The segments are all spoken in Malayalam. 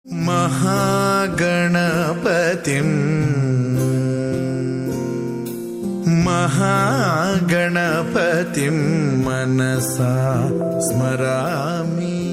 महागणपतिं मनसा स्मरामि।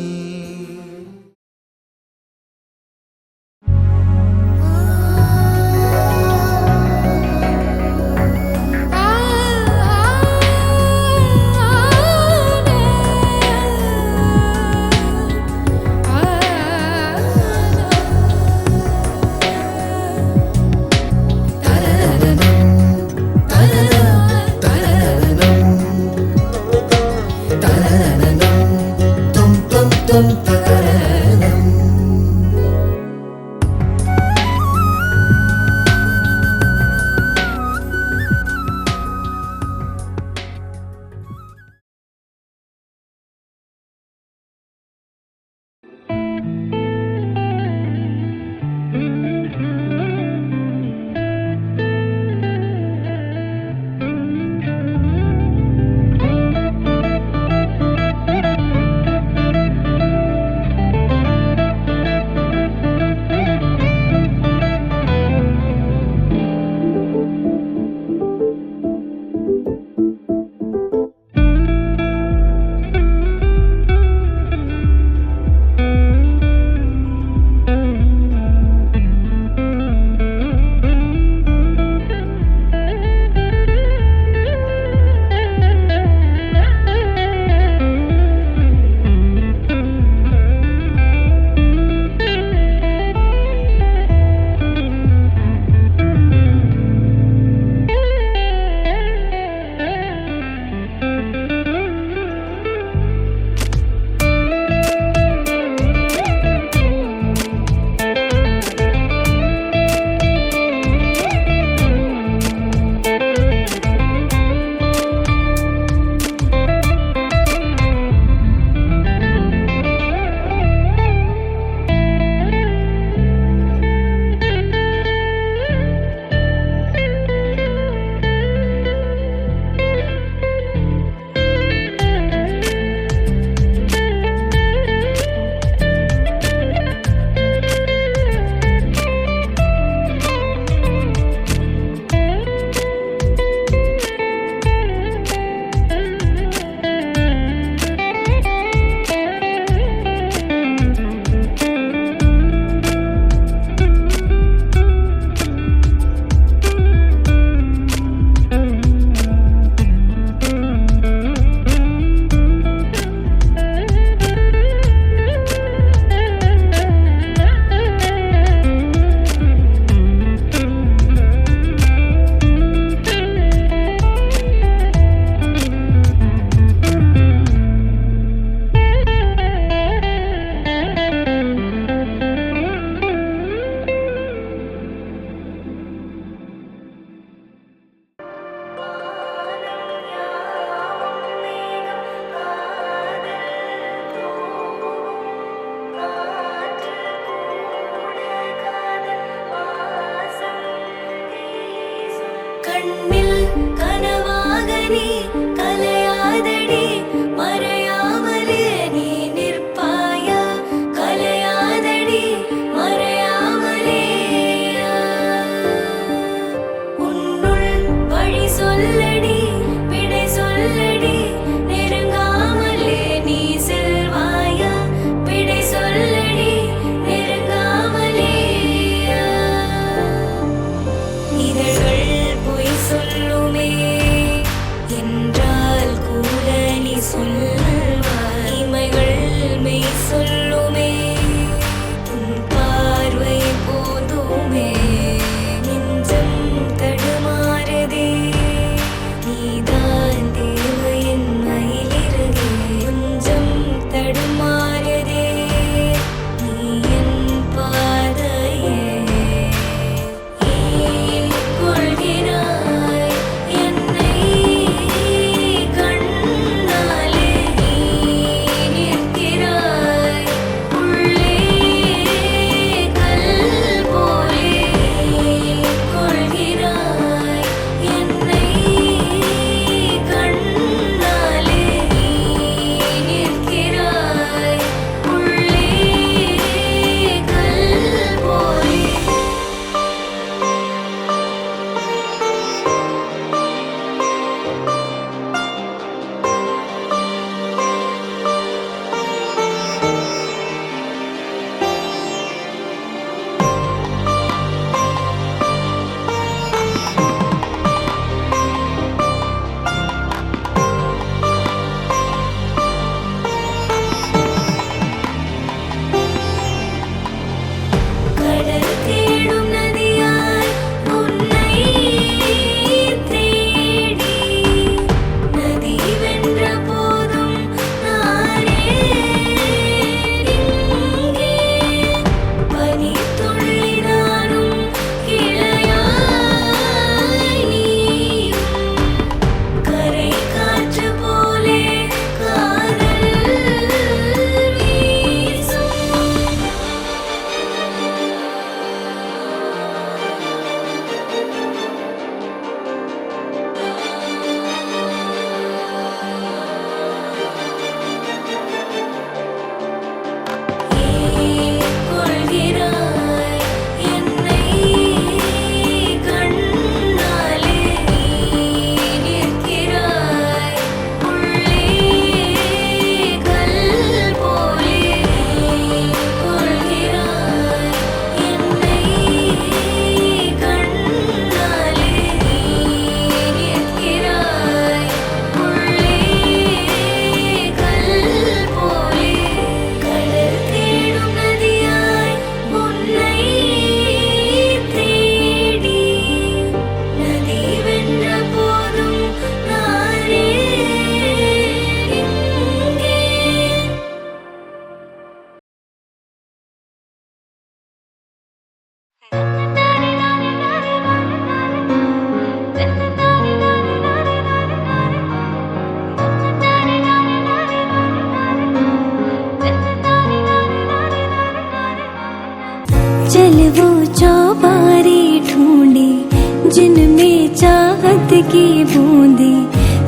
चल वो चौबारे ढूंढे जिनमें चाहत की बूंदे,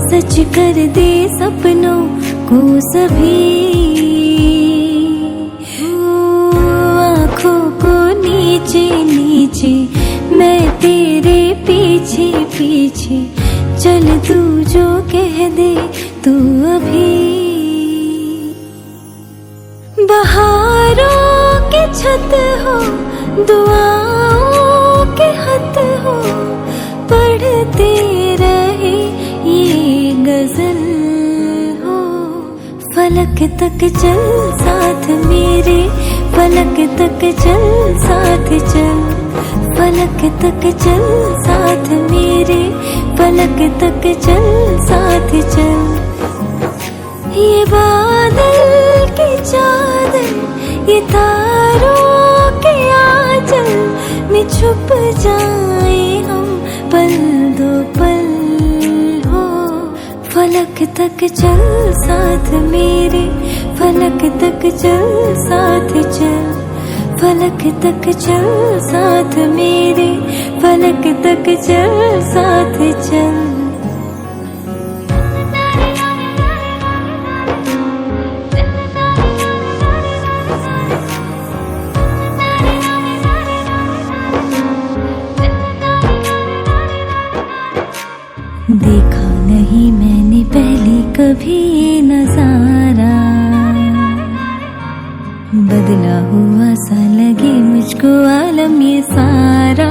सच कर दे सपनों को सभी। आँखों को नीचे नीचे मैं तेरे पीछे पीछे, चल तू जो कह दे तू अभी। बहारों के छत हो, दुआओं के खत हो, पढ़ते रहे ये गजल हो। फलक तक चल साथ मेरे, फलक तक चल साथ चल, फलक तक चल साथ मेरे, फलक तक चल साथ चल। ये बादल की चादर, ये तारों के आंचल में छुप जाए हम पल दो पल हो। फलक तक चल साथ मेरे, फलक तक चल साथ चल, फलक तक चल साथ मेरे, फलक तक चल साथ चल। देखा नहीं मैंने पहले कभी ये नजारा, बदला हुआ सा लगे मुझको आलम ये सारा।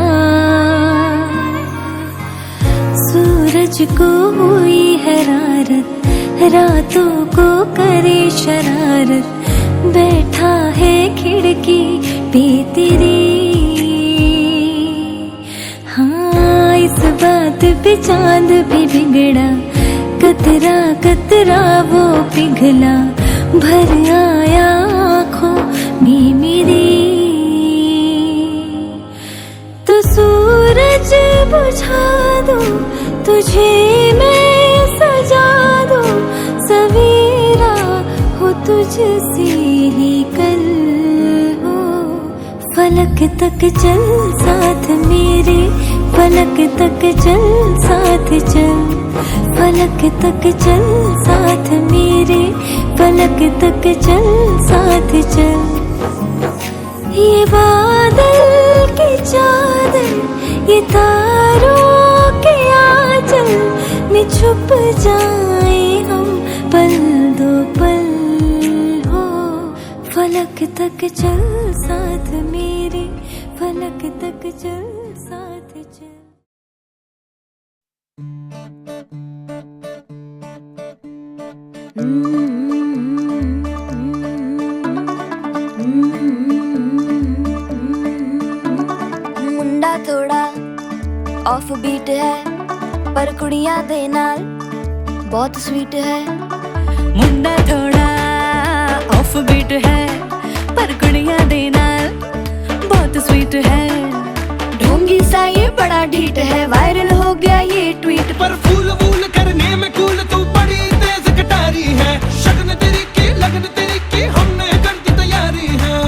सूरज को हुई हरारत, रातों को करे शरारत, बैठा है खिड़की पे तेरी। हाँ इस बात पे चांद भी बिगड़ा, कतरा कतरा वो पिघला, भर आया आँखों में मेरी। तो सूरज बुझा दो, तुझे मैं सजा दो, सवेरा हो तुझसे ही कल हो। फलक तक चल साथ मेरे, फलक तक चल साथ चल, फलक तक चल साथ मेरे, फलक तक चल साथ चल। ये बादल की चादर, ये तारों के आंचल में छुप जाए हम पल दो पल हो। फलक तक चल साथ मेरे, फलक तक चल साथ चल। मुंडा थोड़ा ऑफ बीट है, पर कुड़ियां दे नाल बहुत स्वीट है। मुंडा थोड़ा ऑफ बीट है, पर कुड़ियां दे नाल बहुत स्वीट है। ढोंगी सा ये बड़ा ढीठ है, वायरल हो गया ये ट्वीट। पर फूल वूल करने में कूल तू बड़ी तेज कटारी है। शगन तेरी की लगन तेरी की हमने कर दी तैयारी है।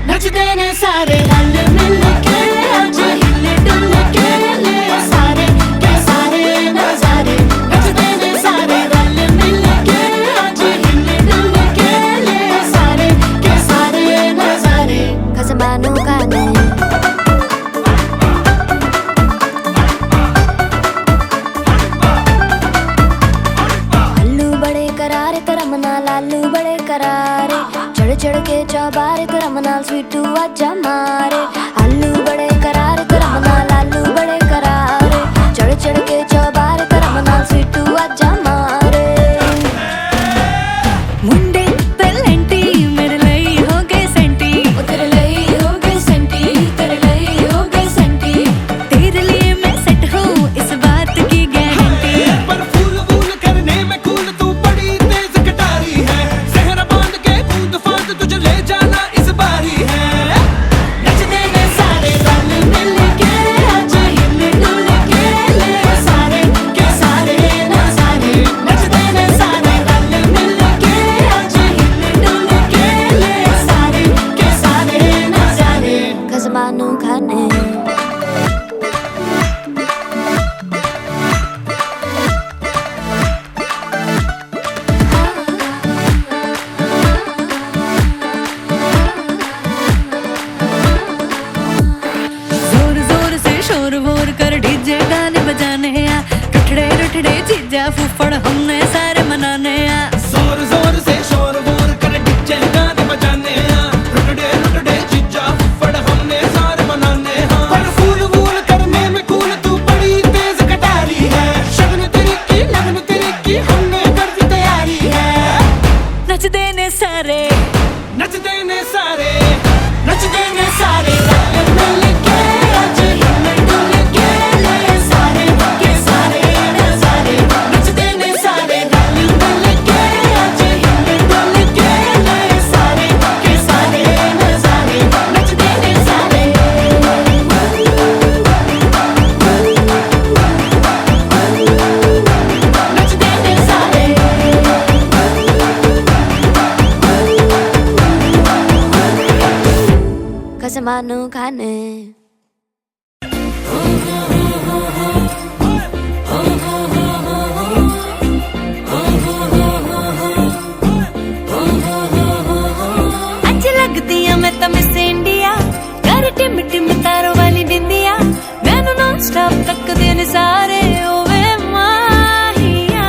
नचते ने सारे रल मिल के, आज हिले डुल के ले सारे के सारे नजारे। नचते ने सारे रल मिल के, आज हिले डुल के ले सारे के सारे नजारे। खसबानों का नहीं लालू बड़े करारे, चढ़ चढ़ के चौबारे तेरा मनाल स्वीटू आजा मारे। आलू बड़े करारे तेरा मनाल, आलू बड़े करारे, चढ़ चढ़ के चौबारे तेरा मनाल स्वीटू आजा मारे। मुंडे पेलेंटी मेरे लिए हो गए सेंटी, तेरे लिए हो गए सेंटी, तेरे लिए हो गए सेंटी। तेरे लिए मैं सेट हूँ इस बात की गारंटी। पर फूल वूल करने में कूल तू बड़ी तेज कटारी है। जहरा बांध के कूद फांद तुझे ले जाना इस बारी है। नचते जीजा फुफड़ हमने सारे मनाने आ जोर जोर से शोर वोर कर डीजे गाने बजाने रुकड़े जीजा फुफड़ हमने सारे मनाने पर फूल वूल करने में कूल तू बड़ी तेज कटारी है शगन तेरी की लगन तेरी की हमने कर दी तैयारी है नच देने सारे नच देने सारे नच देने सारे मिल के आज हिल डुल के ले सारे के सारे नजारे नच देने सारे मिल के आज हिल डुल के ले सारे के सारे नजारे नच देने सारे नच देने सारे कसमानो खाने अच्छी लगती है मैं तो मिस इंडिया कर टिम टिम तारों वाली बिंदिया मैनू नॉन स्टॉप तक दिन सारे ओवे माहिया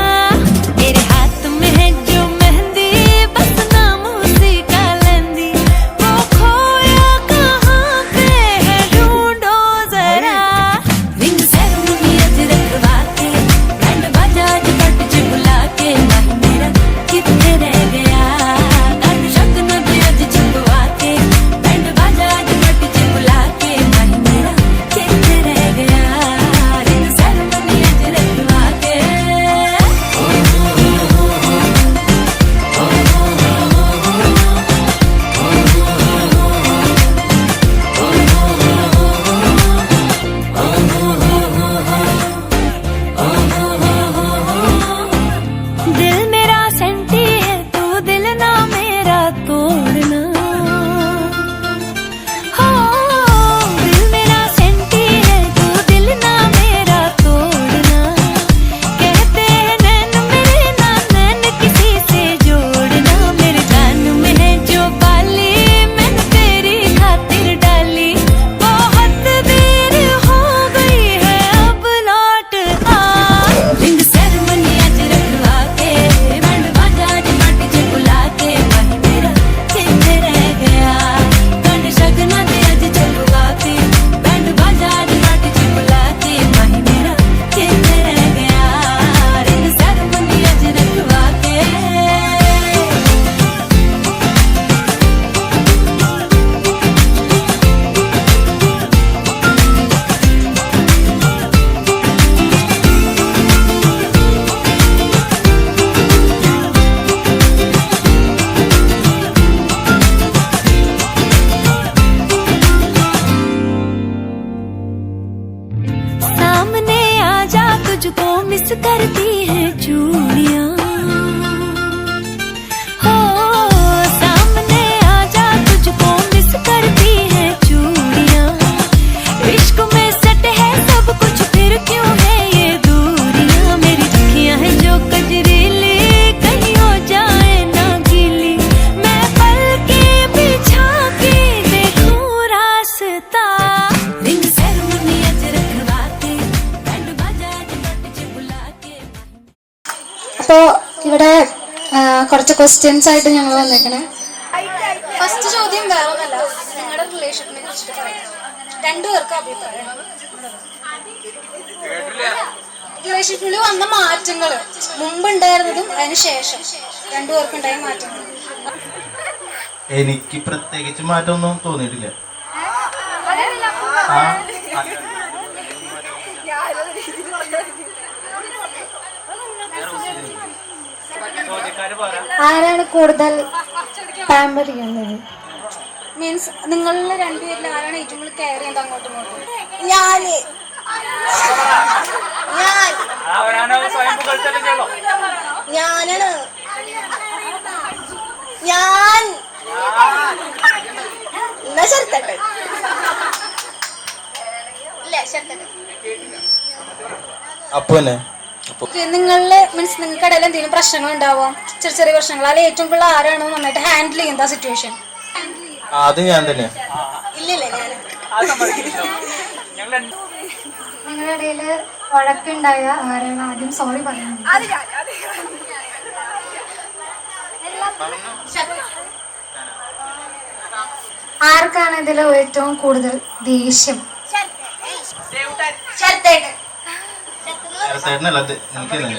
तेरे हाथ में है जो मेहंदी बस नाम उसी का लेंदी वो खोया कहाँ पे है ढूंढो जरा रिंग सेरेमनी आज रखवा के बैंड बाजा आज पट बुला के नहीं मेरा कितने रह गया कर शक न दे आज छुपवा के बैंड बाजा आज पट बुला के नहीं मेरा कितने रह गया रिंग सेरेमनी आज रखवा के दिल मेरा सेंटी है तू दिल ना मेरा तोड़ना हो दिल मेरा सेंटी है तू दिल ना मेरा तोड़ना कहते हैं नैन मेरे ना नैन किसी से जोड़ना मेरे जान में है जो बाली मैंने तेरी खातिर डाली बहुत देर हो गई है अब लौट आ रिंग सेरेमनी आज रखवा के बैंड बाजा आज पार्टी बुला के वही मेरा कितने रह गया कंड शगना दे आज चलवा के बैंड बाजा आज पार्टी बुला के वही मेरा कितने रह गया रिंग सेरेमनी आज रखवा के सामने आजा तुझको मिस करती है चूड़ियां हो सामने आजा तुझको मिस करती है चूड़ियां इश्क में सट है सब कुछ फिर क्यों है ये दूरियां मेरी अखियां हैं जो कजरीली कहीं हो जाए ना गीली मैं पल के बिछा के देखूं रास्ता रिंग सेरेमनी आज रखवा के बैंड बाजा आज पट बुला के അപ്പോൾ ഇവിടെ കുറച്ച് ക്വസ്റ്റ്യൻസ് ആയിട്ട് ഞങ്ങൾ വന്നേക്കണേ. ഫസ്റ്റ് ചോദ്യം വേറെ ഒന്നല്ല, നിങ്ങളുടെ റിലേഷനെ കുറിച്ചിട്ട് പറയാം. രണ്ടുപേർക്കും അഭിപ്രായം റിലേഷൻഷിപ്പിൽ വന്ന മാറ്റങ്ങൾ മുമ്പുണ്ടായിരുന്നതും അതിന് ശേഷം രണ്ടുപേർക്കും ഉണ്ടായ മാറ്റങ്ങൾ. എനിക്ക് പ്രത്യേകിച്ച് മാറ്റമൊന്നും തോന്നിയിട്ടില്ല. ആരാണ് കൂടുതൽ പാമ്പർ ചെയ്യുന്നത്? മീൻസ് നിങ്ങളിൽ രണ്ടുപേരിൽ ആരാണ് ഏറ്റവും കൂടുതൽ കെയർ ചെയ്യുന്നത് അങ്ങോട്ടും ഇങ്ങോട്ടും? ഞാനാണ്. ഞാൻ എന്നാ ശരത്തട്ടെ ഇല്ല ശരത്തട്ടെ അപ്പനെ നിങ്ങളില് മീൻസ് നിങ്ങൾക്ക് ഇടയിൽ എന്തെങ്കിലും പ്രശ്നങ്ങൾ ഉണ്ടാവാം, ചെറിയ ചെറിയ പ്രശ്നങ്ങൾ, അതിൽ ഏറ്റവും കൂടുതൽ ആരാണ് നന്നായിട്ട് ഹാൻഡിൽ ചെയ്യുന്നത് ആ സിറ്റുവേഷൻ? അത് ഞാൻ തന്നെയാ. ഇല്ലില്ല ഞാൻ നിങ്ങളുടെ ഇടയിൽ വഴക്കുണ്ടായ ആരാണ് ആദ്യം സോറി പറയുന്നത്? ആർക്കാണ് ഇതിൽ ഏറ്റവും കൂടുതൽ ദേഷ്യം? ചേട്ടനല്ല ഇത് എനിക്ക് തന്നെ.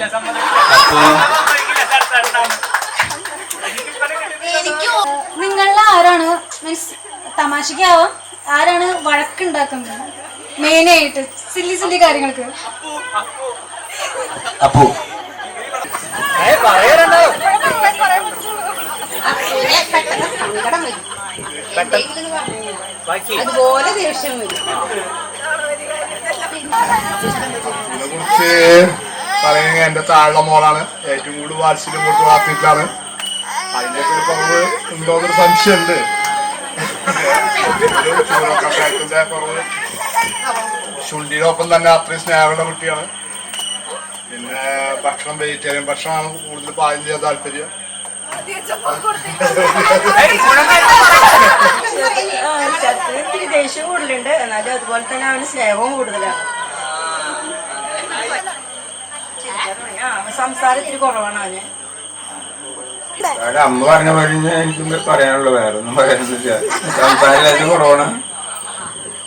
നിങ്ങളിൽ ആരാണ് മീൻസ് തമാശക്കാവും ആരാണ് വഴക്കുണ്ടാക്കുന്നത് മെയിനായിട്ട് സില്ലി കാര്യങ്ങൾക്ക്? അപ്പോ അതുപോലെ ദേഷ്യം വരും. കുറിച്ച് പറയുന്നത് എന്റെ താഴെ മോളാണ്. ഏറ്റവും കൂടുതൽ വാത്സല്യം കൊടുത്ത് വളർത്തിയിട്ടാണ്. അതിന്റെ ഒരു കുറവ് ഉണ്ടോന്നൊരു സംശയമുണ്ട്. കഷായത്തിന്റെ കുറവ്. ശുണ്ടിയുടെ ഒപ്പം തന്നെ അത്രയും സ്നേഹമുള്ള കുട്ടിയാണ്. പിന്നെ ഭക്ഷണം വെജിറ്റേറിയൻ ഭക്ഷണമാണ് കൂടുതൽ പാചകം ചെയ്യാൻ താല്പര്യം. ഇത്തിരി ദേഷ്യം കൂടുതലുണ്ട്, എന്നാലും അതുപോലെ തന്നെ അവന് സ്നേഹവും കൂടുതലാണ്. സംസാരം ഇത്തിരി കുറവാണ് അവന്. അമ്മ പറഞ്ഞ പോലെ എനിക്ക് പറയാനുള്ളൂ, വേറെ ഒന്നും പറയാനൊന്നുമില്ല. സംസാരം കുറവാണ്,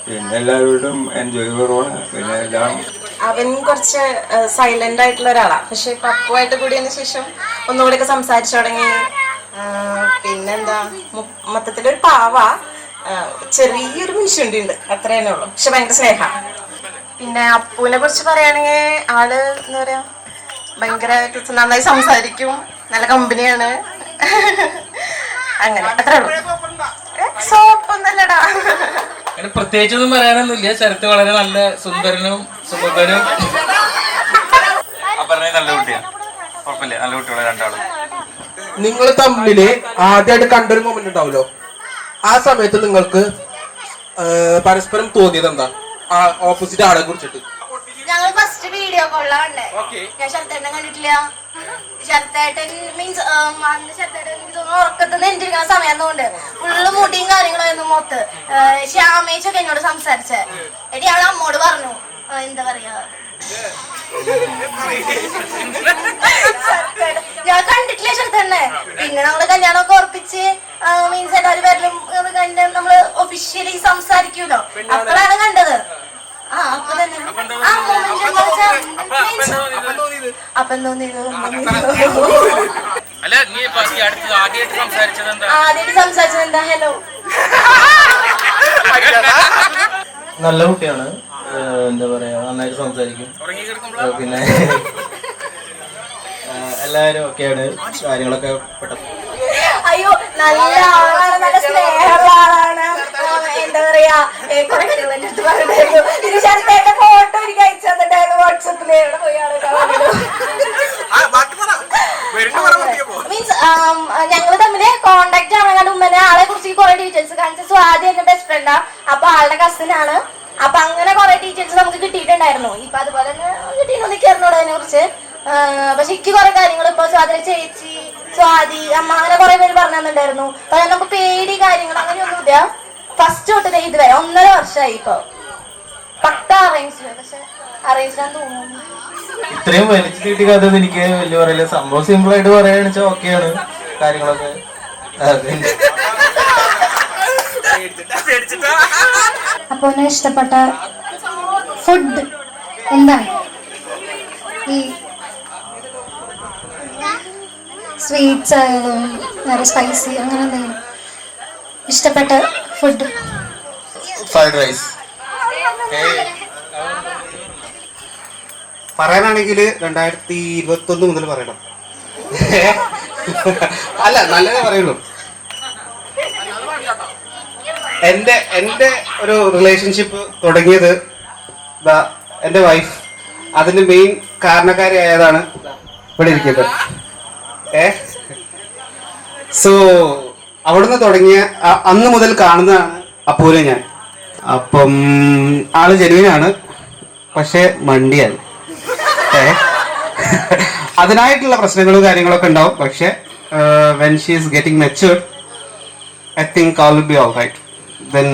പിന്നെ എല്ലാവരോടും എൻജോയ് കുറവാണ്, പിന്നെ എല്ലാം. അവൻ കുറച്ച് സൈലന്റ് ആയിട്ടുള്ള ഒരാളാണ്. പക്ഷെ പപ്പുമായിട്ട് കൂടിയതിന് ശേഷം ഒന്നുകൂടെയൊക്കെ സംസാരിച്ചു തുടങ്ങി. പിന്നെന്താ, മൊത്തത്തിലൊരു പാവ, ചെറിയൊരു മുൻശുണ്ടിണ്ട്, അത്ര തന്നെ ഉള്ളു. പക്ഷെ ഭയങ്കര സ്നേഹ. പിന്നെ അപ്പുവിനെ കുറിച്ച് പറയുകയാണെങ്കിൽ ആള് എന്താ പറയാ, ഭയങ്കര നന്നായി സംസാരിക്കും, നല്ല കമ്പനിയാണ്. അങ്ങനെ അത്രേ ഉള്ളൂ. സോപ്പൊന്നല്ലടാ. പ്രത്യേകിച്ചൊന്നും പറയാനൊന്നുമില്ല. ശരത്ത് വളരെ നല്ല സുന്ദരനും സുമുഖനും. നല്ല കുട്ടിയാണ്, കുഴപ്പമില്ല, നല്ല കുട്ടികളെ രണ്ടാളും. നിങ്ങൾ തമ്മില് ആദ്യമായിട്ട് കണ്ടൊരു മൊമെന്റ് ഉണ്ടാവല്ലോ, ആ സമയത്ത് നിങ്ങൾക്ക് പരസ്പരം തോന്നിയത് എന്താ ആ ഓപ്പോസിറ്റ് ആളെ കുറിച്ചിട്ട്? ഞങ്ങൾ ഫസ്റ്റ് വീഡിയോ കോളിലാണ്ടേ. ഞാൻ ശരത്തേട്ടനെ കണ്ടിട്ടില്ല. ശരത്തേട്ടൻ മീൻസ് ശരത്തേട്ടൻ ഉറക്കത്തുനിന്ന് എനിച്ചിരിക്കുന്ന സമയം കൊണ്ട് ഫുള്ള് മുടിയും കാര്യങ്ങളായിരുന്നു മൊത്ത്. ശ്യാമേച്ചൊക്കെ എന്നോട് സംസാരിച്ചേ. എടി അവൾ അമ്മോട് പറഞ്ഞു എന്താ പറയാ, ഞാൻ കണ്ടിട്ടില്ല ശരത്തേട്ടനെ. പിന്നെ നമ്മള് കല്യാണമൊക്കെ ഉറപ്പിച്ച് മീൻസ് എല്ലാവരും പേരിലും കണ്ട് നമ്മള് ഒഫീഷ്യലി സംസാരിക്കൂലോ, അപ്പോഴാണ് കണ്ടത്. അപ്പൊ തന്നെ അപ്പം തോന്നിയത് ആദ്യമായിട്ട് സംസാരിച്ചത് എന്താ, ഹലോ. നല്ല കുട്ടിയാണ്, എന്താ പറയാ, നന്നായിട്ട് സംസാരിക്കും. പിന്നെ എല്ലാവരും ഒക്കെയാണ്, കാര്യങ്ങളൊക്കെ പെട്ടെന്ന്. അയ്യോ, നല്ല ആളാണ്, നല്ല സ്നേഹമുള്ള ആളാണ്. എന്താ പറയാ, കുറെ കാര്യങ്ങൾ എന്റെ അടുത്ത് പറഞ്ഞിട്ടായിരുന്നു. ഇത് ശരത്തേട്ട ഫോട്ടോ എനിക്ക് അയച്ചു തന്നിട്ടായിരുന്നു വാട്സപ്പില്. എവിടെ പോയി മീൻസ് ഞങ്ങള് തമ്മില് കോണ്ടാക്ട് ആണെങ്കിലും ഉമ്മനെ ആളെ കുറിച്ച് കുറെ ഡീറ്റെയിൽസ് കാണിച്ചു. സ്വാതി എന്റെ ബെസ്റ്റ് ഫ്രണ്ടാ, അപ്പൊ ആളുടെ കസിൻ ആണ്. അപ്പൊ അങ്ങനെ കുറെ ഡീറ്റെയിൽസ് നമുക്ക് കിട്ടിയിട്ടുണ്ടായിരുന്നു. ഇപ്പൊ അതുപോലെ തന്നെ കിട്ടിയെന്ന് എനിക്കറിഞ്ഞൂടെ അതിനെ കുറിച്ച്. പക്ഷെ എനിക്ക് കുറെ കാര്യങ്ങൾ ഇപ്പൊ സ്വാതിയുടെ ചേച്ചി, സ്വാതി, അമ്മ, അങ്ങനെ കുറെ പേര് പറഞ്ഞു തന്നിട്ടുണ്ടായിരുന്നു. പക്ഷെ നമുക്ക് പേടി കാര്യങ്ങൾ അങ്ങനെയൊന്നുമില്ല. ഫസ്റ്റ് തൊട്ട് ഇതുവരെ 1.5 വർഷമായി. ഇപ്പൊ പക്ക അറേഞ്ച്, പക്ഷെ അറേഞ്ചാന്ന് തോന്നുന്നു. ഇത്രയും വലിച്ചു കിട്ടിയ കഥ എനിക്ക് വലിയ പറയില്ല. സംഭവം സിമ്പിൾ ആയിട്ട് പറയാന്ന് വെച്ചാൽ ഓക്കെയാണ് കാര്യങ്ങളൊക്കെ. അപ്പൊ ഇഷ്ടപ്പെട്ട ഫുഡ് എന്താണ്? ഈ സ്വീറ്റ്സ് ആയാലും വേറെ സ്പൈസി അങ്ങനെ എന്തെങ്കിലും ഇഷ്ടപ്പെട്ട ഫുഡ്? Fried rice. പറയാനാണെങ്കിൽ 2021 മുതൽ പറയണം. അല്ല, നല്ലതേ പറയുള്ളൂ. എന്റെ ഒരു റിലേഷൻഷിപ്പ് തുടങ്ങിയത് എന്റെ വൈഫ്, അതിന്റെ മെയിൻ കാരണക്കാരിയായതാണ് ഇവിടെ ഇരിക്കുന്നത്. സോ അവിടുന്ന് തുടങ്ങിയ അന്ന് മുതൽ കാണുന്നതാണ് അപ്പൂനെ ഞാൻ. അപ്പം ആള് ജെനുവിനാണ്, പക്ഷെ മണ്ടിയാണ്. അതിനായിട്ടുള്ള പ്രശ്നങ്ങളും കാര്യങ്ങളൊക്കെ ഉണ്ടാവും. പക്ഷെ when she is getting matured, I think all will be all right. Then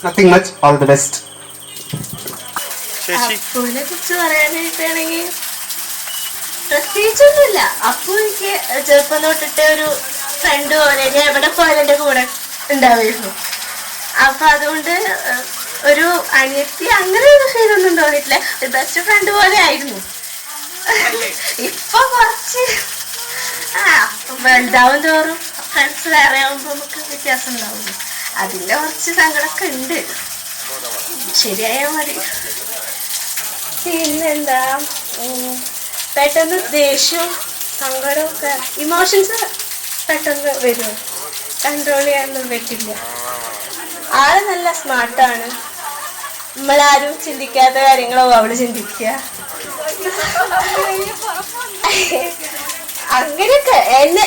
nothing much. All the best. അപ്പുവിനെ കുറിച്ച് പറയാനായിട്ടാണെങ്കിൽ പ്രത്യേകിച്ചൊന്നുമില്ല. അപ്പു എനിക്ക് ചെറുപ്പം തൊട്ടിട്ട് ഒരു ഫ്രണ്ട് പോലെ, ഞാൻ എവിടെ പോയാലും എൻ്റെ കൂടെ ഉണ്ടാവുമായിരുന്നു. അപ്പൊ അതുകൊണ്ട് ഒരു അനിയത്തി അങ്ങനെ ഒരു ഫീലൊന്നും തോന്നിയിട്ടില്ല. ഒരു ബെസ്റ്റ് ഫ്രണ്ട് പോലെ ആയിരുന്നു. ഇപ്പൊ കുറച്ച് വലുതാവും തോറും ഫ്രണ്ട്സ് വേറെ ആവുമ്പോ നമുക്ക് വ്യത്യാസം ഉണ്ടാവുന്നു. അതിന്റെ കുറച്ച് സങ്കടമൊക്കെ ഉണ്ട്. ശരിയായാൽ മതി. പിന്നെന്താ, പെട്ടെന്ന് ദേഷ്യവും സങ്കടമൊക്കെ ഇമോഷൻസ് പെട്ടെന്ന് വരുമോ, കൺട്രോൾ ചെയ്യാനൊന്നും പറ്റില്ല. ആള് നല്ല സ്മാർട്ടാണ്. നമ്മളാരും ചിന്തിക്കാത്ത കാര്യങ്ങളോ അവള് ചിന്തിക്കുക. അങ്ങനെയൊക്കെ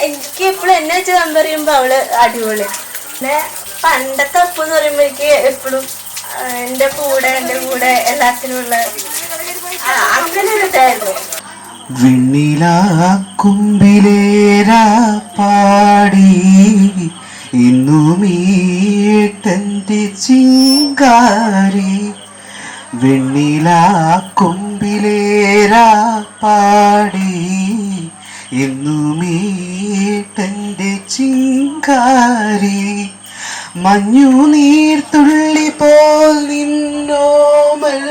എനിക്ക് എപ്പോഴും എന്നെ വെച്ച് കമ്പയർ ചെയ്യുമ്പോ അവള് അടിപൊളി. പിന്നെ പണ്ടത്തെ അപ്പ് എന്ന് പറയുമ്പോ എനിക്ക് എപ്പോഴും എൻ്റെ കൂടെ എല്ലാത്തിനുമുള്ള അങ്ങനെ ഒരു ഇതായിരുന്നു. വെണ്ണിലാക്കുമ്പിലേരാ പാടി ഇന്നുമീട്ടന്റെ ചിങ്കാരി. വെണ്ണിലാക്കുമ്പിലേരാ പാടി ഇന്നുമീട്ടന്റെ ചിങ്കാരി. മഞ്ഞു നീർത്തുള്ളി പോൽ നിന്നോമൽ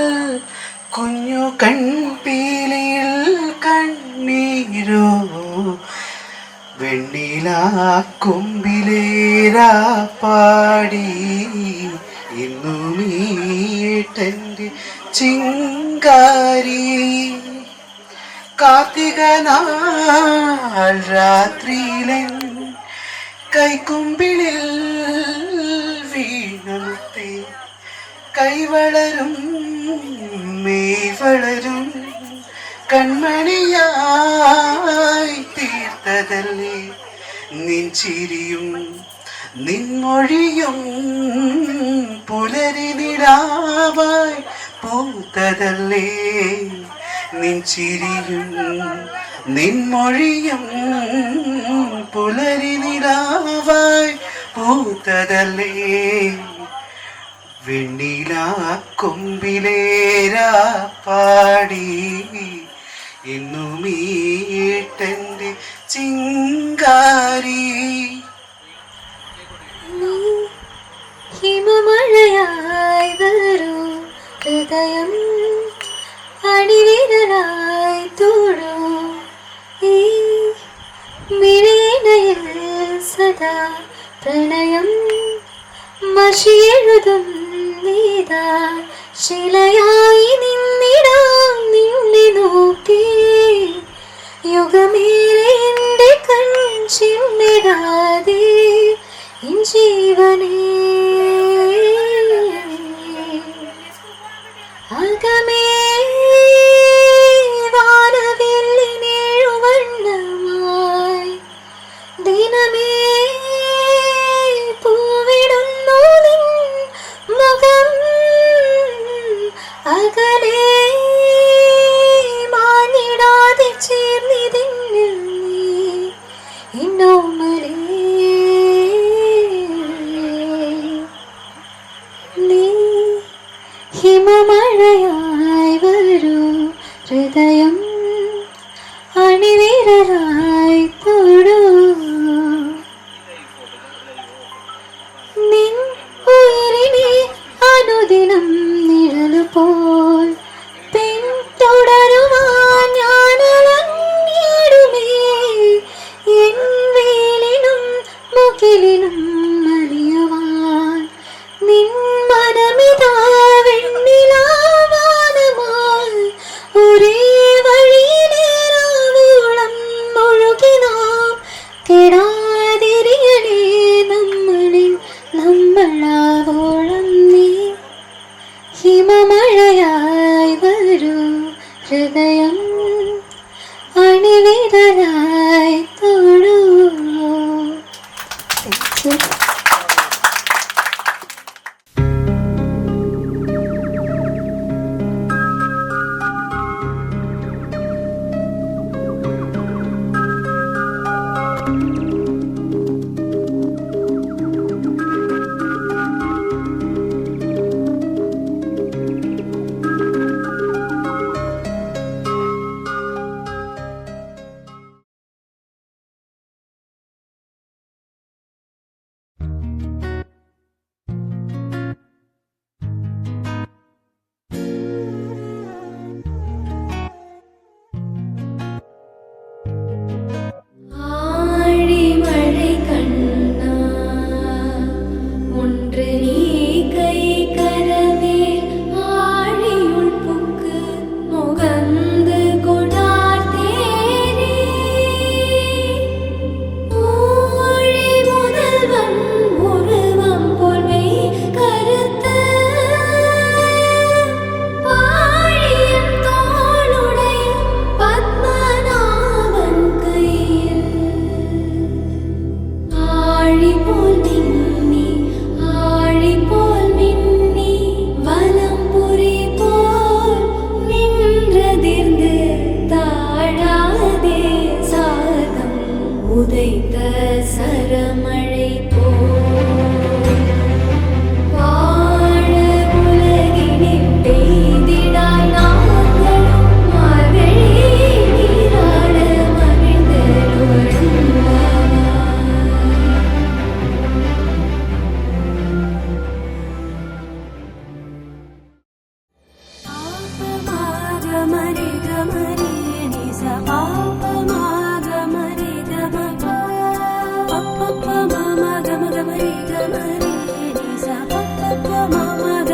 കുഞ്ഞു കൺപീലിയിൽ കണ്ണീരോ. വെണ്ണിലാക്കുമ്പിലേരാ പാടി ഇന്നുമീട്ടന്റെ ചിങ്കാരി. കാർത്തിക നാൾ രാത്രിയിലൻ കൈക്കുമ്പിളിൽ വീണത്തെ കൈവളരും മെയ് വളരും കൺമണിയായി തീർത്തതല്ലേ നിൻ ചിരിയും നിൻമൊഴിയും. പുലരി നിലാവായി പൂത്തതല്ലേ നിൻ ചിരിയും നിൻമൊഴിയും. പുലരി നിലാവായി പൂത്തതല്ലേ. വെണ്ണിലാക്കൊമ്പിലേരാ പാടി ഇന്നുമീട്ടന്റെ ചിങ്കാരി. ഹിമമഴയായി വരൂ ഹൃദയം അണിവിരലായി തൊഴൂ ഈ മിഴിനയിൽ സദാ പ്രണയം മഷിയെഴുതും നീതാ. ശിലയായി നിന്നിടാം നിന്നെ നോക്കി യുഗമേറെ എൻ്റെ കൺചിമ്മിടാതെ എൻ ജീവനേ. അകമേ വാനവില്ലിനേഴുവണ്ണമായി ദിനമേ പൂവിടുന്നു നിൻ മുഖം. അകലെ മാഞ്ഞിടാതെ ചേർന്നിതിന്നിൽ നീ എന്നോമലേ. നീ ഹിമമഴയായി വരൂ ഹൃദയം അണിവിരലായി തൊഴൂ നിൻ ഉയിരിനെ അനുദിനം നിഴലുപോൽ പിന്തുടരുവാൻ ഞാനലഞ്ഞിടുമേ. എൻ വേലിനും മുകിലിനും അലിയുവാൻ നിൻ മനമിതാ വെണ്ണിലാവാനമായി. ഒരേ വഴിയിലേറാവോളം ഒഴുകി നാം കെടാതിരിയണേ നമ്മളിൽ നമ്മളാവോളം. നീ ഹിമമഴയായി വരൂ ഹൃദയം അണിവിരലായി തൊഴൂ.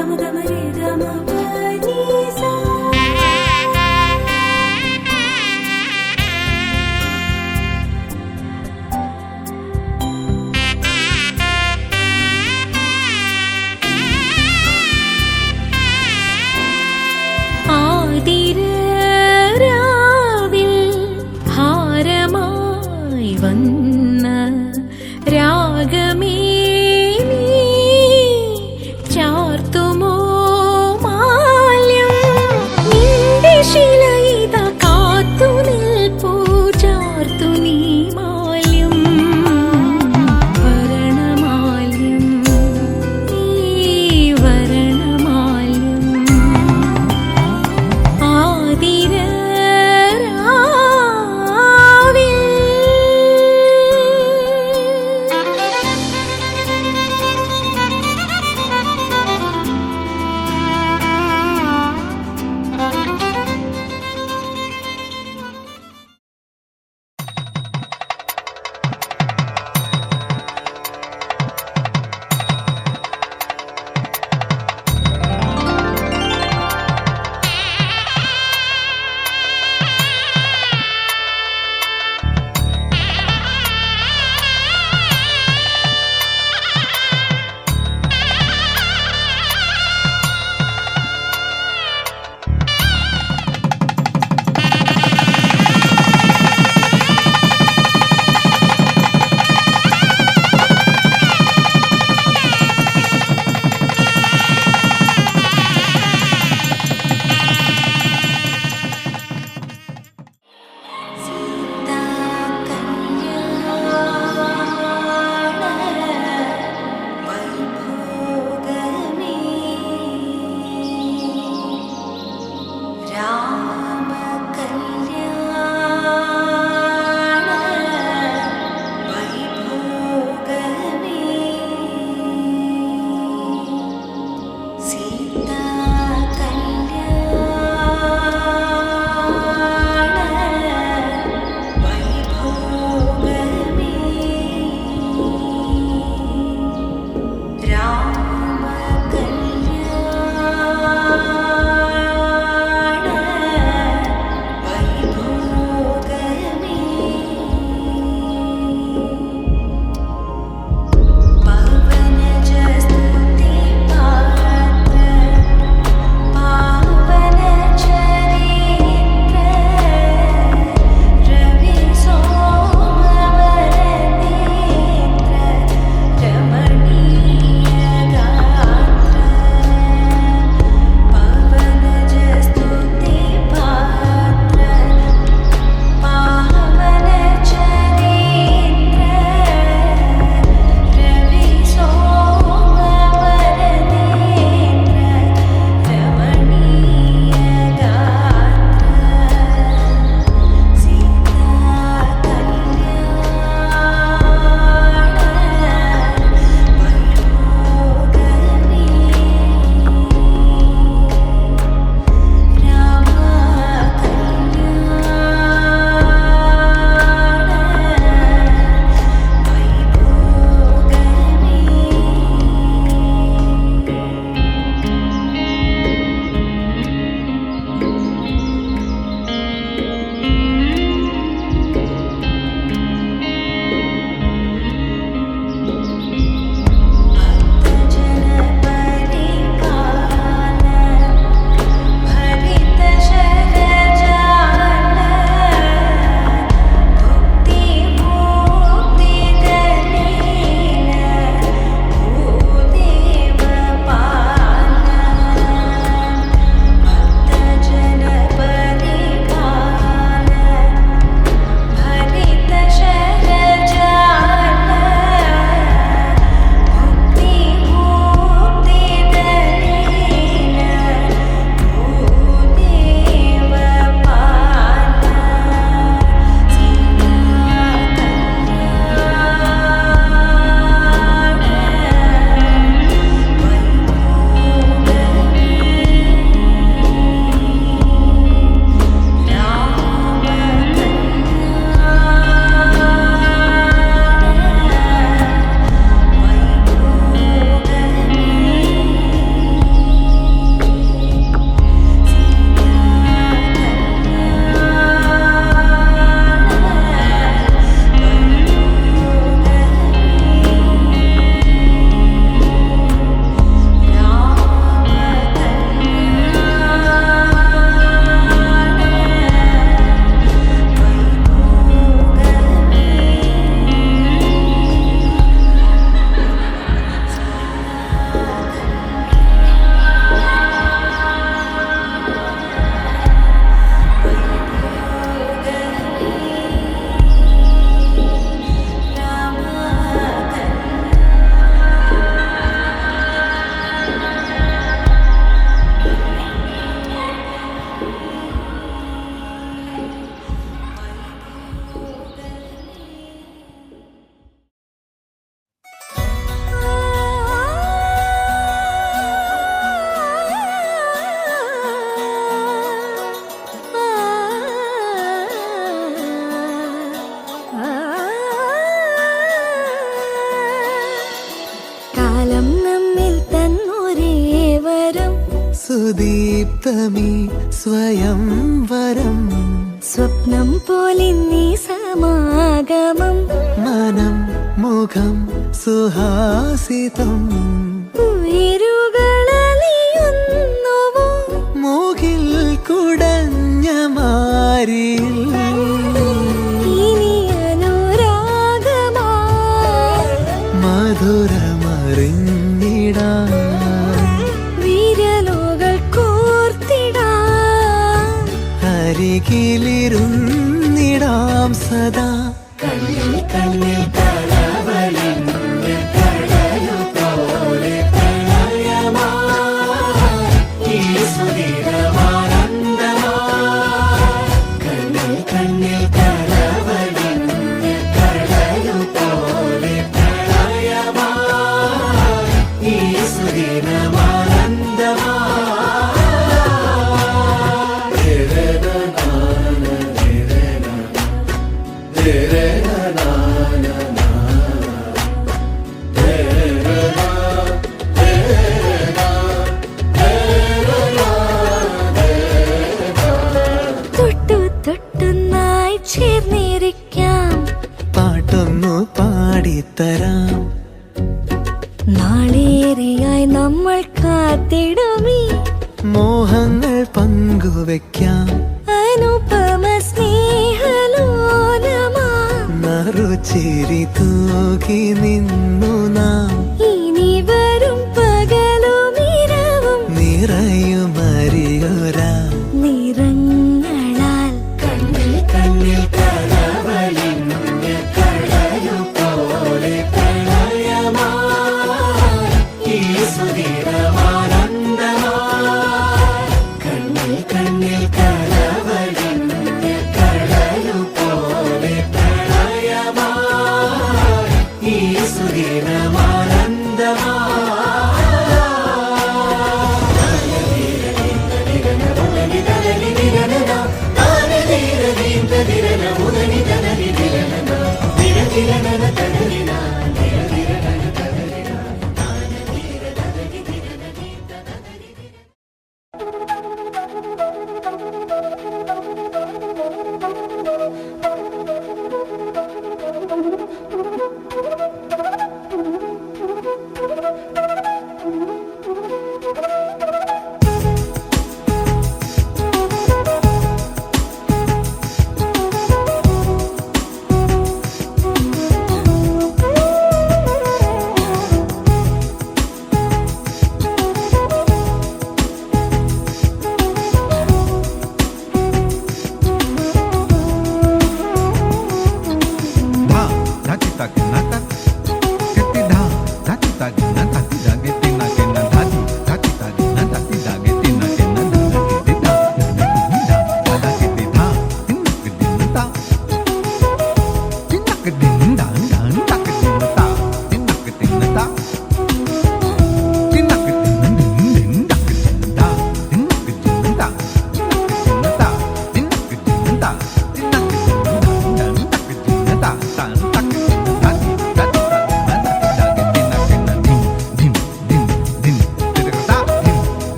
ഗമ ഗമ രേ ഗമ പനി സാ. ആതിരാവിൽ ഭാരമായി വന്ന രാഗമേ നീ ചാർത്തുമോ മാ സുദീപ്തമീ സ്വയംവരം സ്വപ്നം പോലെ നീ സമാഗമം മനം മുഖം സുഹാസിതം ഉയരുകളലിയുന്നുവോ മൂകിൽ കുടഞ്ഞ മാരിൽ ഇനി അനുരാഗമാ മധുരമറിഞ്ഞിടാൻ വിരലുകൾ കോർത്തിടാൻ അരികിലിരുന്നിടാം സദാ കണ്ണിൽ കണ്ണിൽ കലവലിന്റെ കടലു പോലെ പ്രളയമായി ഈ സുദീർഘമാനന്ദമായി കണ്ണിൽ കണ്ണിൽ കലവലിന്റെ കടലു പോലെ പ്രളയമായി ഈ തൊട്ടു തൊട്ടുന്നായി ചേർന്നിരിക്കാം പാട്ടൊന്നു പാടിത്തരാം നാളേറെയായി നമ്മൾ കാത്തിടുമീ മോഹങ്ങൾ പങ്കുവെക്കാം അനുപമ സ്നേഹലോലമാ നറുചിരി തൂകി നിന്നു നാം ഇനി വരും പകലും ഇരവും നിറയുമറിയൊരാ നിറങ്ങളാൽ കണ്ണിൽ കണ്ണിൽ കലവലിന്റെ കടലു പോലെ പ്രളയമായി ഈ സുദീർഘമാനന്ദമായി കണ്ണിൽ കണ്ണിൽ കലവലിന്റെ കടലു പോലെ പ്രളയമായി ഈ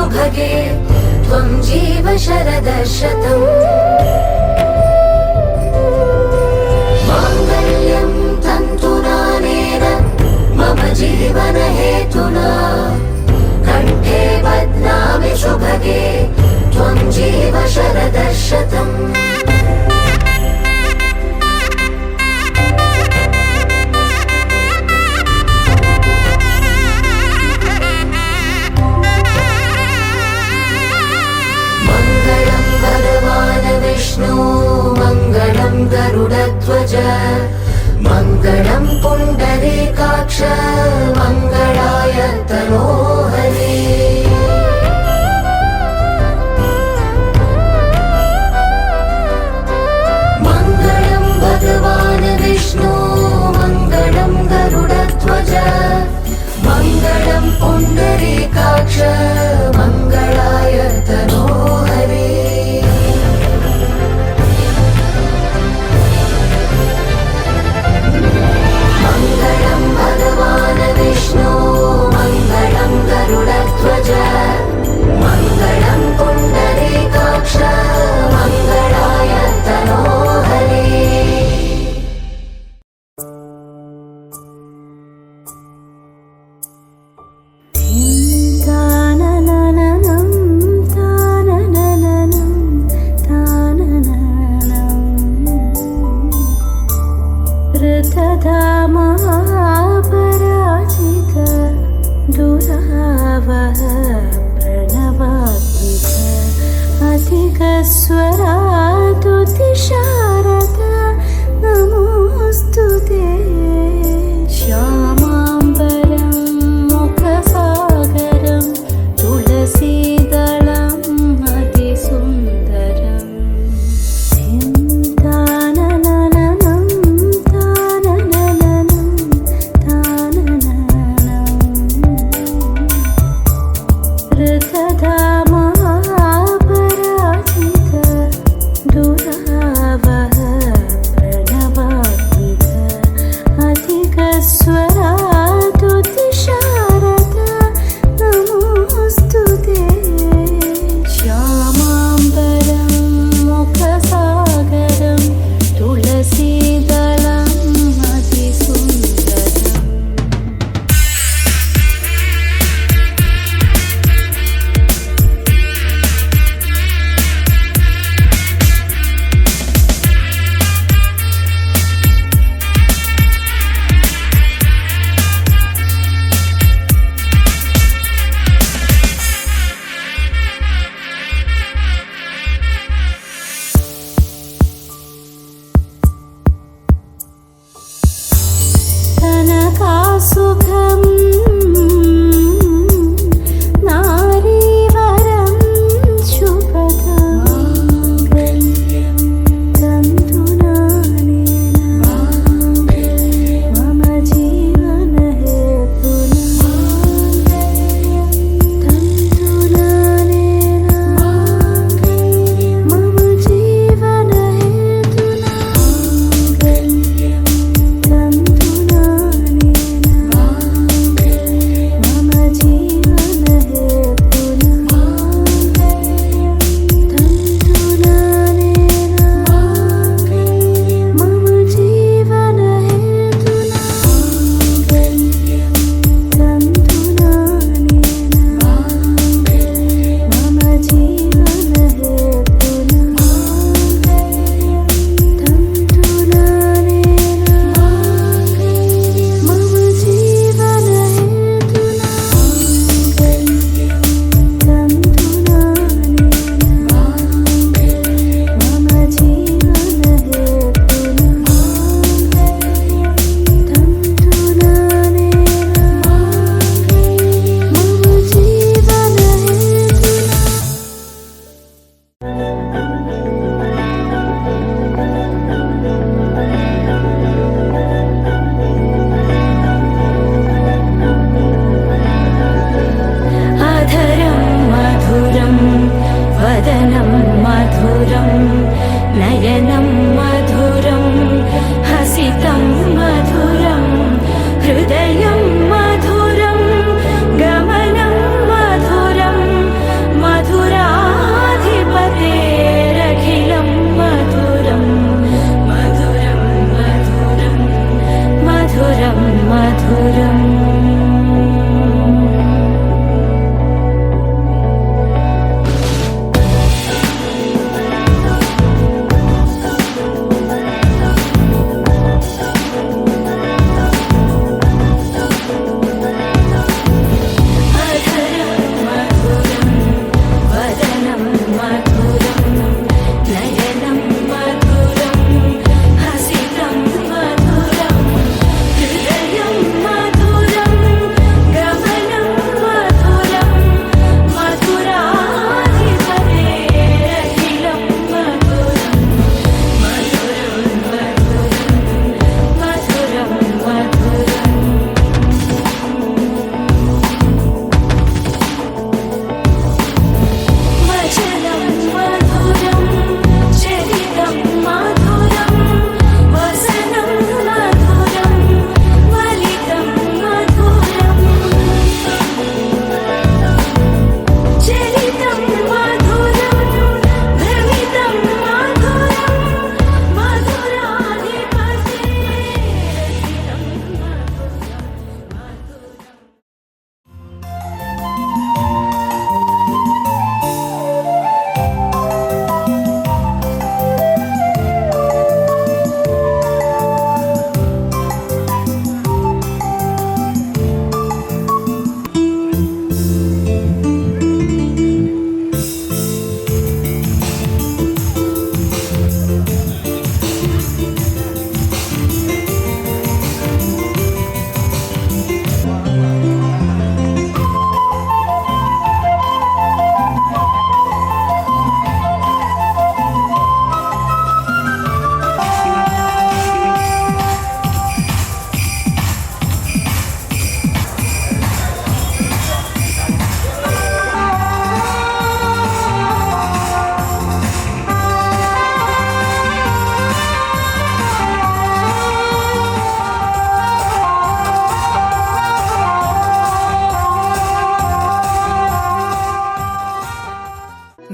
सुभगे त्वं जीव शरदशतम् माङ्गल्यं तन्तुनानेन मम जीवन हेतुना कण्ठे बध्नामि शुभगे त्वं जीव शरदशतम् मङ्गलं भगवान् विष्णु मङ्गलं गरुडध्वज मङ्गलं पुण्डरीकाक्ष मङ्गलाय तनोहरे मङ्गलं भगवान् विष्णु मङ्गलं गरुडध्वज मङ्गलं पुण्डरीकाक्ष मङ्गलाय तनोहरे मङ्गलं भगवान् विष्णु मङ्गलं गरुडध्वज मङ्गलं पुण्डरीकाक्ष मङ्गलाय तनोहरे ीं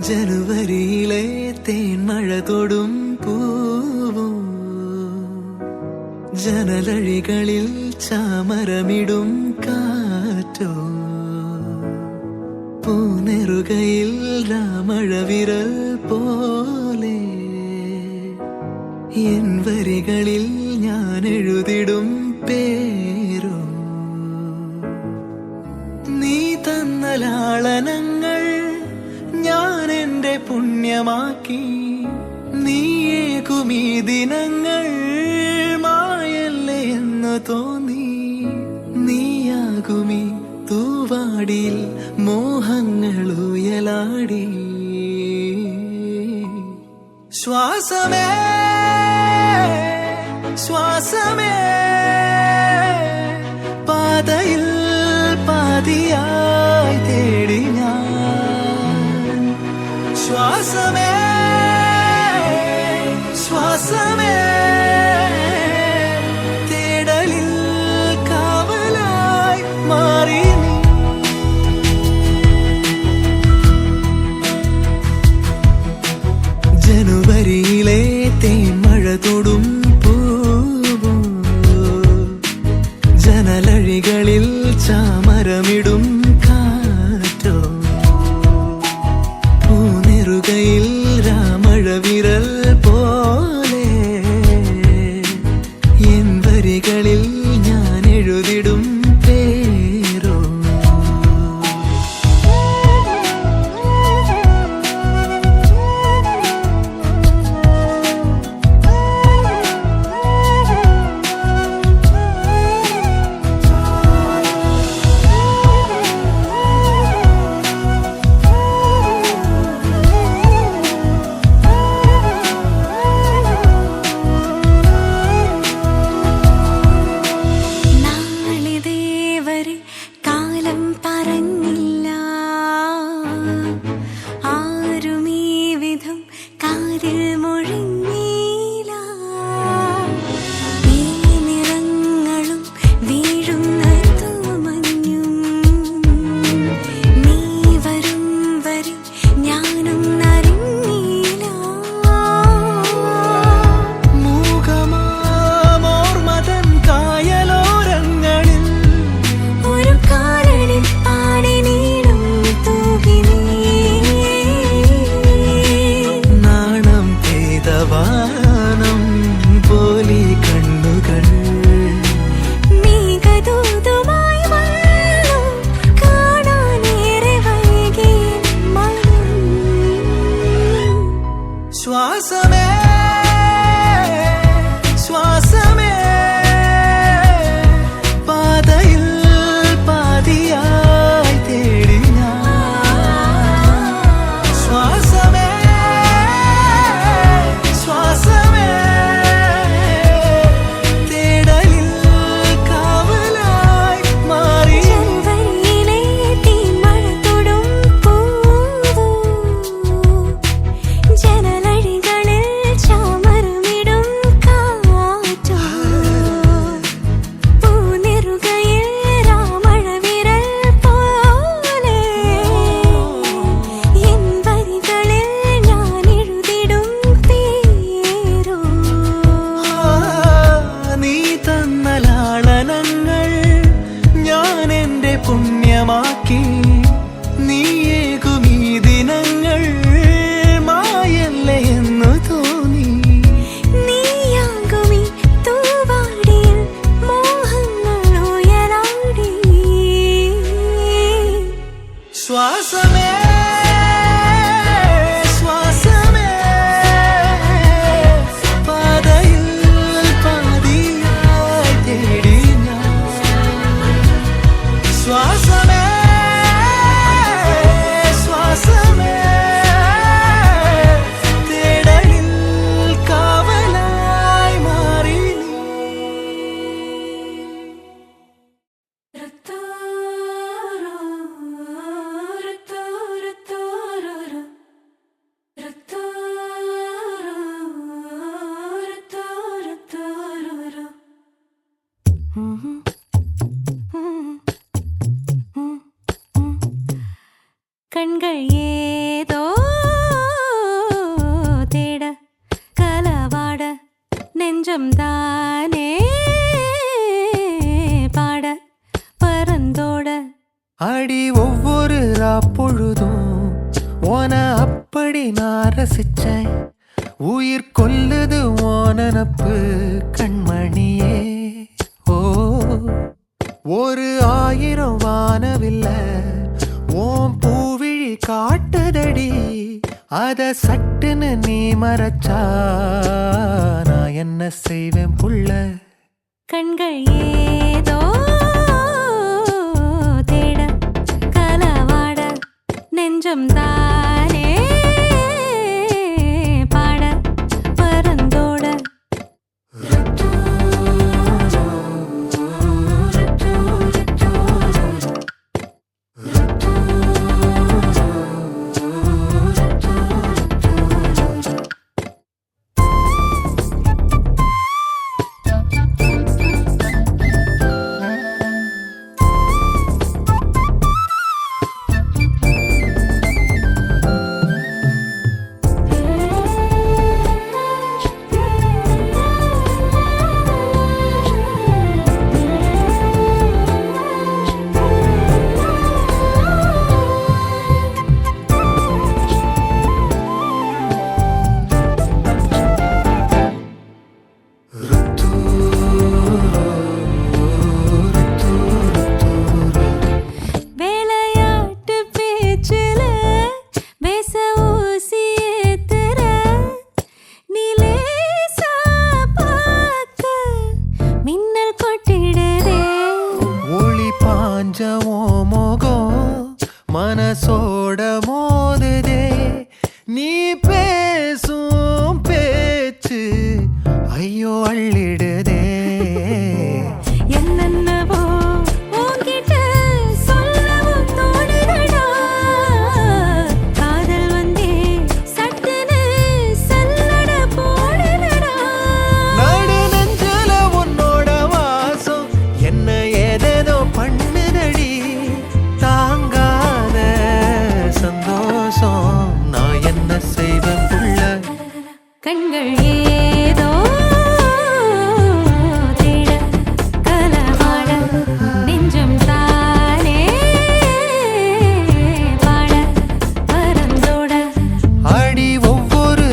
ജനുവരിയിലെ തേൻമഴ തൊടും പൂവോ ജനലഴികളിൽ ചാമരമിടും കാറ്റോ പൂനെറുകയിൽ രാമഴവിരൽ പോലെ എൻ വരികളിൽ ഞാൻ എഴുതിടും പേരോ നീ തന്ന ലാളനങ്ങൾ ഞാൻ എന്റെ പുണ്യമാക്കി നീയേകുമീ ദിനങ്ങൾ മായല്ലേ എന്ന് തോന്നി നീയാകുമീ തൂവാടിയിൽ മോഹങ്ങൾ ഉയലാടി ശ്വാസമേ ശ്വാസമേ പാതയിൽ പാതിയായി തേടി ഞാൻ ശ്വാസമേ ശ്വാസമേ തേടലിൽ കാവലായി മാറി നീ ജനുവരിയിലെ തേൻമഴ തൊടും പൂവോ ജനലഴികളിൽ ചാമരമിടും കാറ്റോ പൂനെറുകയിൽ രാമഴവിരൽ പോലെ എൻ വരികളിൽ ഞാൻ എഴുതിടും പേരോ നാളിതേവരെ കാലം പറഞ്ഞില്ല ആരും ഈ വിധം കാതിൽ മൊഴിഞ്ഞില്ല ഈ നിറങ്ങളും വീഴുന്ന തൂമഞ്ഞും നീ വരും വരെ ഞാനും അറിഞ്ഞില്ല മൂകമാമോർമതൻ കായലോരങ്ങളിൽ ഒരു കാലടിൽ പാടി നീടും തൂകിനീ നാണം പെയ്തവാനം പോലി കണ്ണുകൾ മേഘദൂതുമായി വന്നു കാണാനേറെ വൈകി മനം ശ്വാസമേ ശ്വാസമേ പാതയിൽ പാതിയായി തേടി ഞാൻ ശ്വാസമേ ശ്വാസമേ തേടലിൽ കാവലായി മാറി ജനുവരിയിലെ തീമഴ തൊടും പൂവോ ജനലഴികളിൽ ചാമരമിടും കാറ്റോ പൂനെറുകയിൽ രാമഴവിരൽ പോലെ എൻ വരികളിൽ ഞാൻ എഴുതിടും പേരോ നീ തന്ന ലാളനങ്ങൾ ഞാൻ എന്റെ പുണ്യമാക്കി നീയേകുമീ ദിനങ്ങൾ മായല്ലേ എന്ന് തോന്നി നീയാകുമീ തൂവാടിയിൽ മോഹങ്ങൾ ഉയലാടി ശ്വാസമേ ശ്വാസമേ പാതയിൽ പാതിയായി തേടി ഞാൻ ശ്വാസമേ ശ്വാസമേ തേടലിൽ കാവലായി മാറി കൺകൾ ഏതോ நெஞ்சம் தானே பாட பறந்தோட அடி ஒவ்வொரு பொழுதும் ஓன அப்படி நான் ரசிச்சேன். உயிர் கொல்லுது ஓனப்பு கண்மணியே. ஓ ஒரு 1000 வானவில்ல ஓம் பூவிழி காட்டுதடி. அத சட்டுன்னு நீ மறைச்சா நான் என்ன செய்வேன் புள்ள. கண்கள் ஏதோ தேட கலவாட நெஞ்சம் தானே பாட பறந்தோட வேலையாட்டு பேச்சுல வேச ஊசி ஏத்துற நிலேசா பார்க்க மின்னல் கொட்டிடுதே. ஒளி பாஞ்சமோ மோகம் மனசோட மோதுதே. நீ பேசும் பேச்சு ஐயோ அள்ளிடுதே. என்னென்னவோ உன்கிட்ட சொல்லவும் தோணுதடா. காதல் வந்தே சட்டுன்னு சல்லட போடுதடா. நடு நெஞ்சல உன்னோட வாசம் என்ன ஏதேதோ பண்ணுதடி. தாங்காத சந்தோஷம் நான் என்ன செய்வேன் புள்ள. கண்கள் ஏதோ தேட கலவாட நெஞ்சம் தானே பாட பறந்தோட அடி ஒவ்வொரு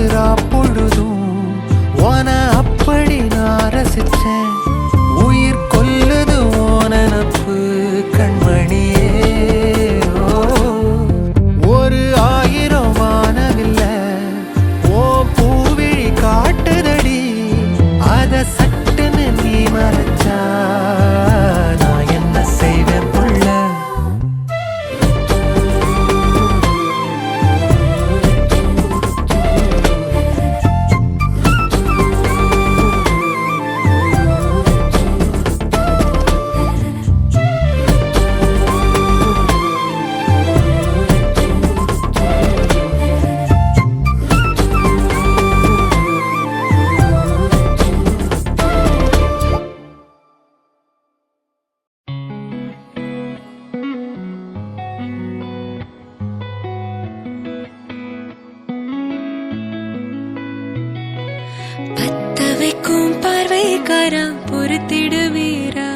பொழுதும் ஓன அப்படி நான் ரசிச்சேன். உயிர் கொல்லுது ஓனப்பு கண்மணியே. ஓ ஒரு 1000 வானவில்ல ஓ பூவிழி காட்டுதடி. அத சட்டுன்னு நீ மறைச்சா நான் என்ன செய்வேன் புள்ள. பத்த வைக்கும் பார்வைக்காரா பொறுத்திடுவீரா.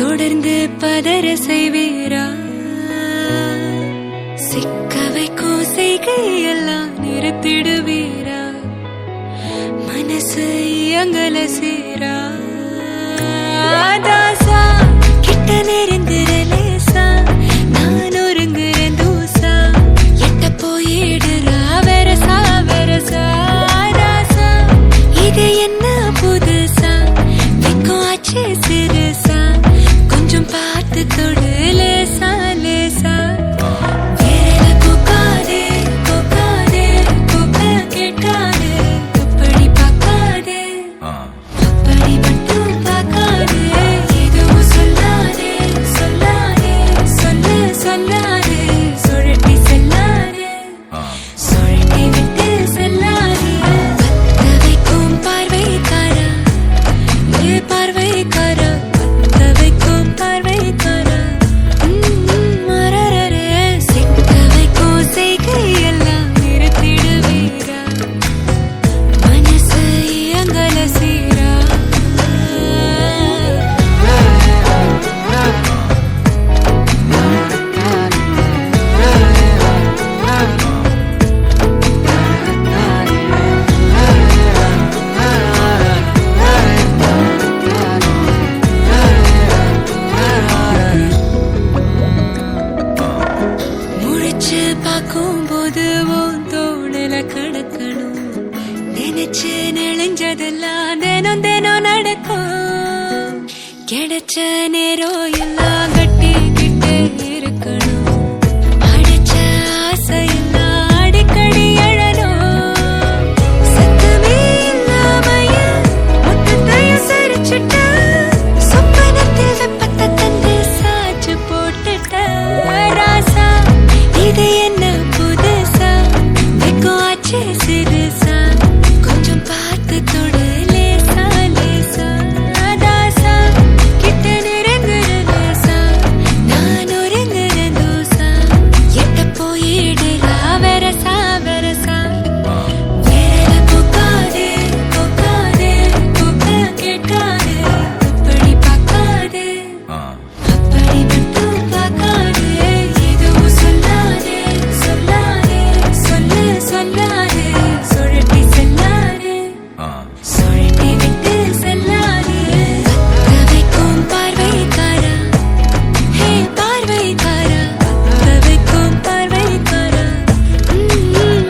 தொடர்ந்து பதற செய்வீரா. சிக்க வைக்கும் செய்கையெல்லாம் நிறுத்திடுவீரா. மனசு இயங்கல சீரா. தாசா கிட்ட நெருங்குற லேசா நான் ஒருங்குற தூசா. எட்ட போயிடுறா வெரசா வெரசா. தாசா இது என்ன புதுசா வெக்கம் ஆச்சு சிறுசா. கொஞ்சம் பார்த்து தொடு லேசா லேசா. விரல பூக்காதே பூக்காதே பூக்க கேட்காதே. அப்படி பார்க்காதே அப்படி மட்டும் பார்க்காதே. எதுவும் சொல்லாதே சொல்லாதே நினைச்ச நேரம் எல்லாம் கட்டிக்கிட்டே இருக்கணும் அடிச்ச ஆசையெல்லாம் அடிக்கடி எழணும் சத்தமே இல்லாமைய மொத்தத்தையும் சரிச்சுட்ட சொப்பனத்தில் வெப்பத்தை தந்து சாச்சு போட்டுட்ட ராசா இது என்ன புதுசா வெக்கம் ஆச்சு சிறுசா கொஞ்சம் பார்த்து தொடு லேசா லேசா தாசா கிட்ட நெருங்குற லேசா நான் ஒருங்குற தூசா எட்ட போயிடுறா வெரசா வெரசா வேற போக்காதே போக்காதே போக்க கேட்காதே அப்படி பார்க்காதே அப்படி மட்டும் பார்க்காதே எதுவும் சொல்லாதே சொல்லாதே சொல்லு சொல்லாதே சுழட்டி செல்லாதே சுழட்டி விட்டு செல்லாதே பத்த வைக்கும் பார்வைக்காரா ஹே பார்வைக்காரா பத்த வைக்கும் பார்வைக்காரா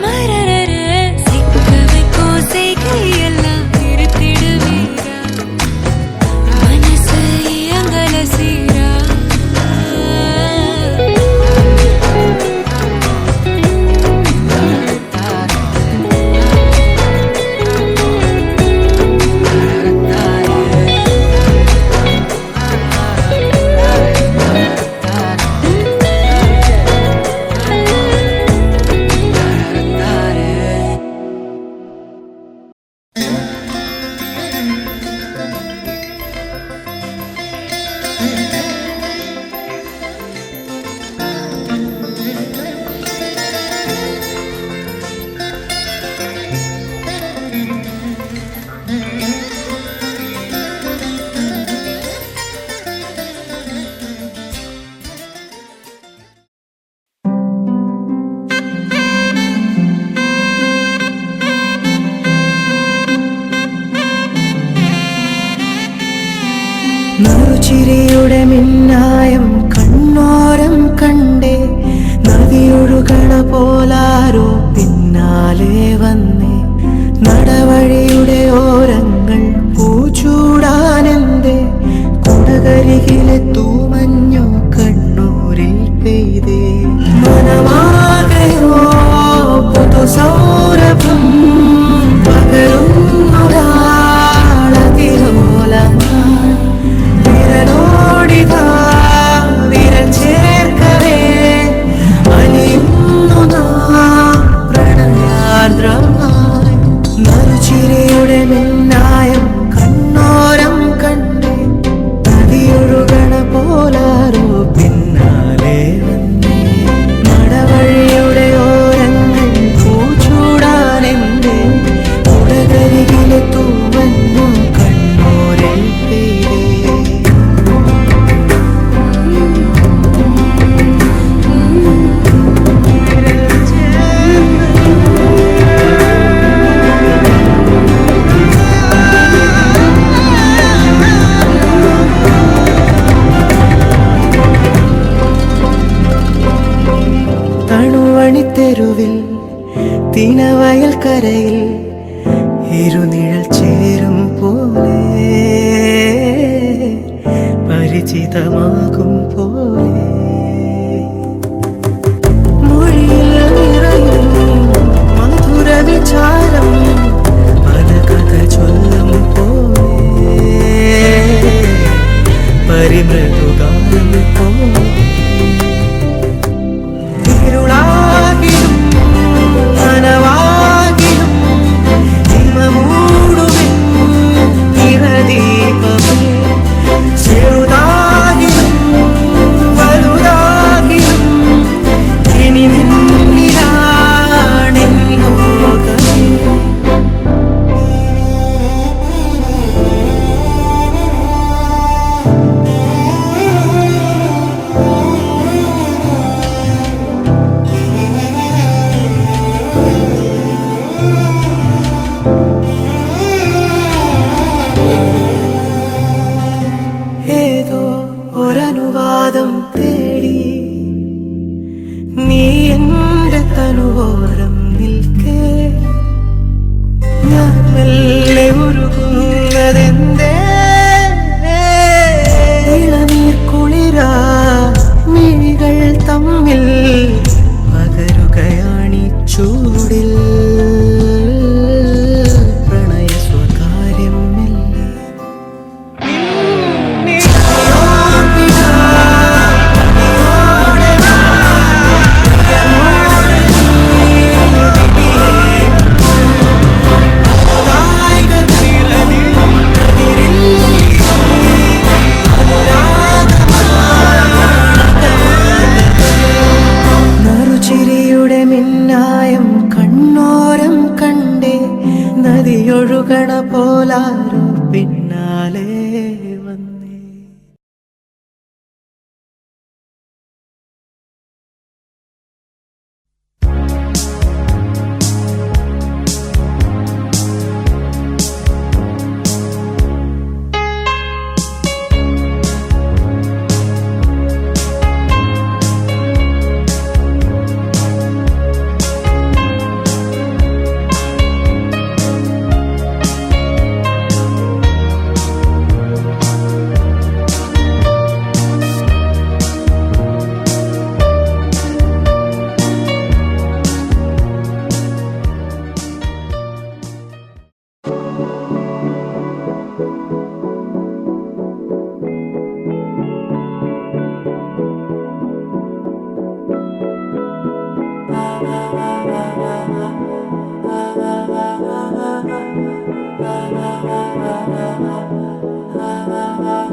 மரரர சிக்க வைக்கும் செய்கையெல்லாம் நிறுத்திடுவீரா மனசு இயங்கல சீரா നറുചിരിയുടെ മിന്നായം കണ്ണോരം കണ്ടേ നദിയൊഴുകണ പോലാരോ പിന്നാലെ വന്നേ നടവഴിയുടെ ഓരങ്ങൾ പൂച്ചൂടാനെന്തേ കുടകരികിലെ തൂമഞ്ഞോ കണ്ണൂരിൽ പെയ്തേ മനമാകയോ പുതുസൗരഭം പകരുന്നൊരാളതിലോലമായി വിരലോടിതാ വിരൽ ചേർക്കവേ അലിയുന്നു നാം പ്രണയാർദ്രമായി നറുചിരിയുടെ മിന്നായം കണ്ണോരം കണ്ടേ നദിയൊഴുകണ പോലാരോ പിന്നാലെ വന്നേ നടവഴിയുടെ ഓരങ്ങൾ പൂച്ചൂടാനെന്തേ കുടകരികിലെ തൂവന്നു കണ്ണൂരിൽ പെയ്തേ തണുവണിത്തെരുവിൽ തിനവയൽ കരയിൽ ഇരുനിഴൽ ചേരും പോലെ പരിചിതമാകും പോലെ മൊഴിയിൽ നിറയും മധുര വിചാരം പല കഥ ചൊല്ലും പോലെ പരിമൃദുഗാനം പോലെ ഇരുളാകിലും നനവാകിലും ഹിമമൂടുമെൻ നിറദീപമേ ചെറുതാകിലും വലുതാകിലും ഇനി നിന്നിലാണെൻ ലോകമേ ഏതോ ഒരനുവാദം തേടി നീ എന്റെ തനുവോരം നിൽക്കേ ഞാൻ മെല്ലെ ഉരുകുന്നതെന്തേ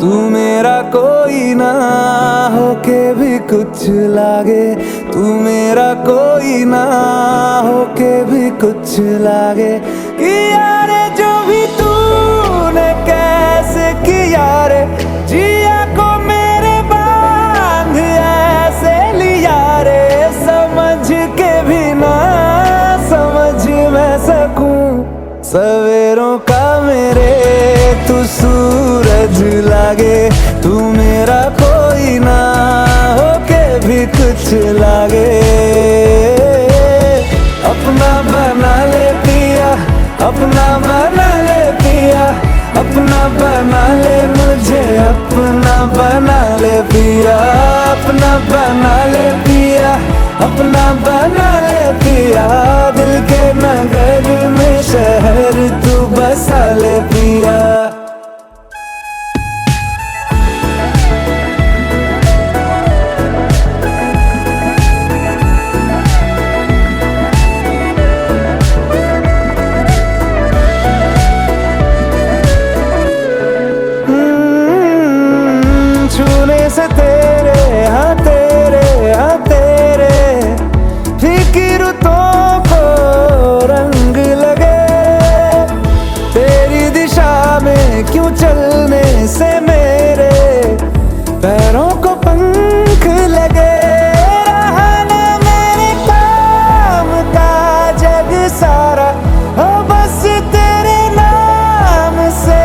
तू मेरा कोई ना होके भी कुछ लागे, तू मेरा कोई ना होके भी कुछ लागे। किया रे जो भी तूने कैसे किया रे, जिया को मेरे बांध ऐसे लिया रे, समझ के भी ना समझ मैं सकूं सवेरों का मेरे तू सूरज लागे, तू मेरा कोई ना होके भी कुछ लागे। अपना बना ले पिया, अपना बना ले पिया, अपना बना ले मुझे, अपना बना ले पिया, अपना बना ले पिया, अपना बना ले पिया। दिल के नगर में शहर तू बसा ले पिया। छूने से तेरे हाँ तेरे हाँ तेरे फीकी रुतों को रंग लगे, तेरी दिशा में क्यों चलने से मेरे पैरों को पंख लगे। रहा ना मेरे काम का जग सारा, हो बस तेरे नाम से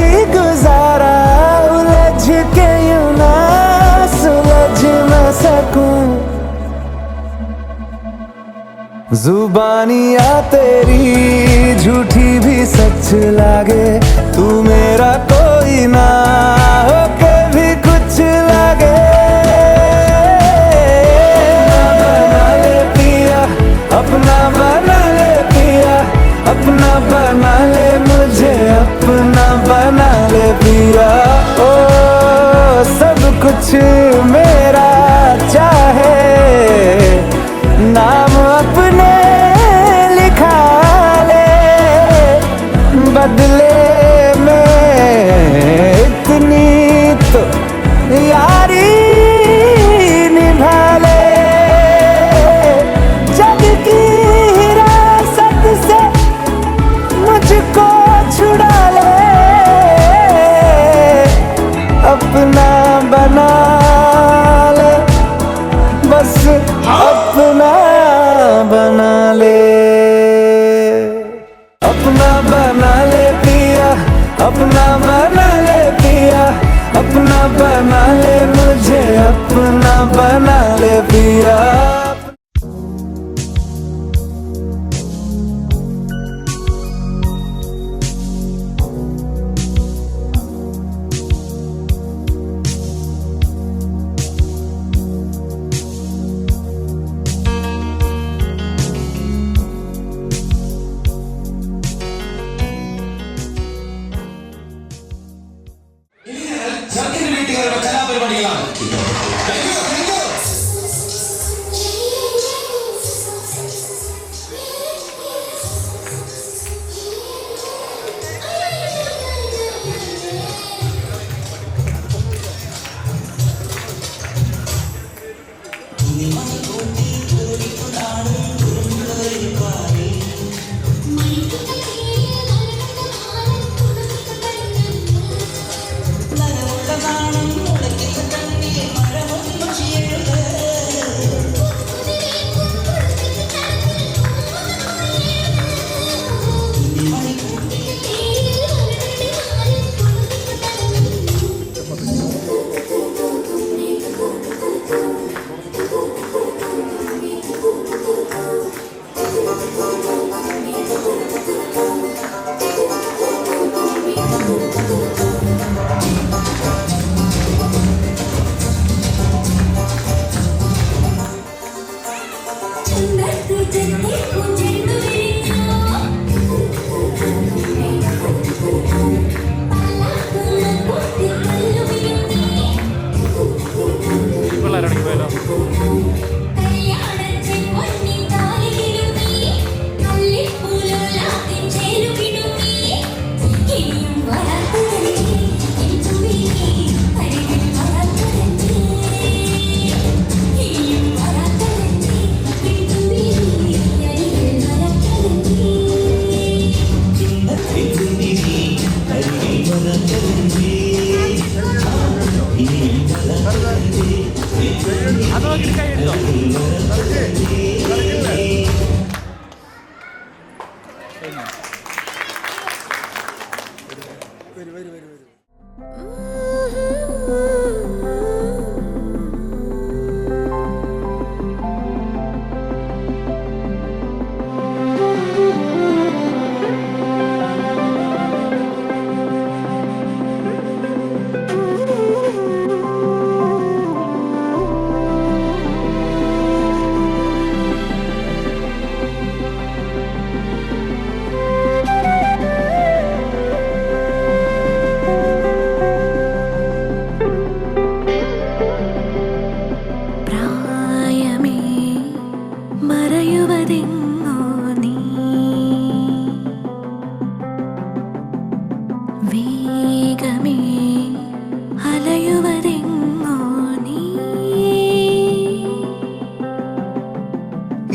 ही गुजारा। उलझ के यूं ना सुलझ न सकूं, जुबानियाँ तेरी झूठी भी सच लागे, तू मेरा कोई ना होके भी कुछ लागे। अपना बना ले पिया, अपना बना ले मुझे, अपना बना ले पिया। ओ सब कुछ मेरा चाहे, नाम अपने लिखा ले, बदले में इतनी तो यारी निभा ले। जग की हिरासत से मुझको छुड़ा ले, अपना बना ले, बस अपना बना ले। अपना बना ले पिया, अपना बना ले पिया, अपना बना ले मुझे, अपना बना ले पिया।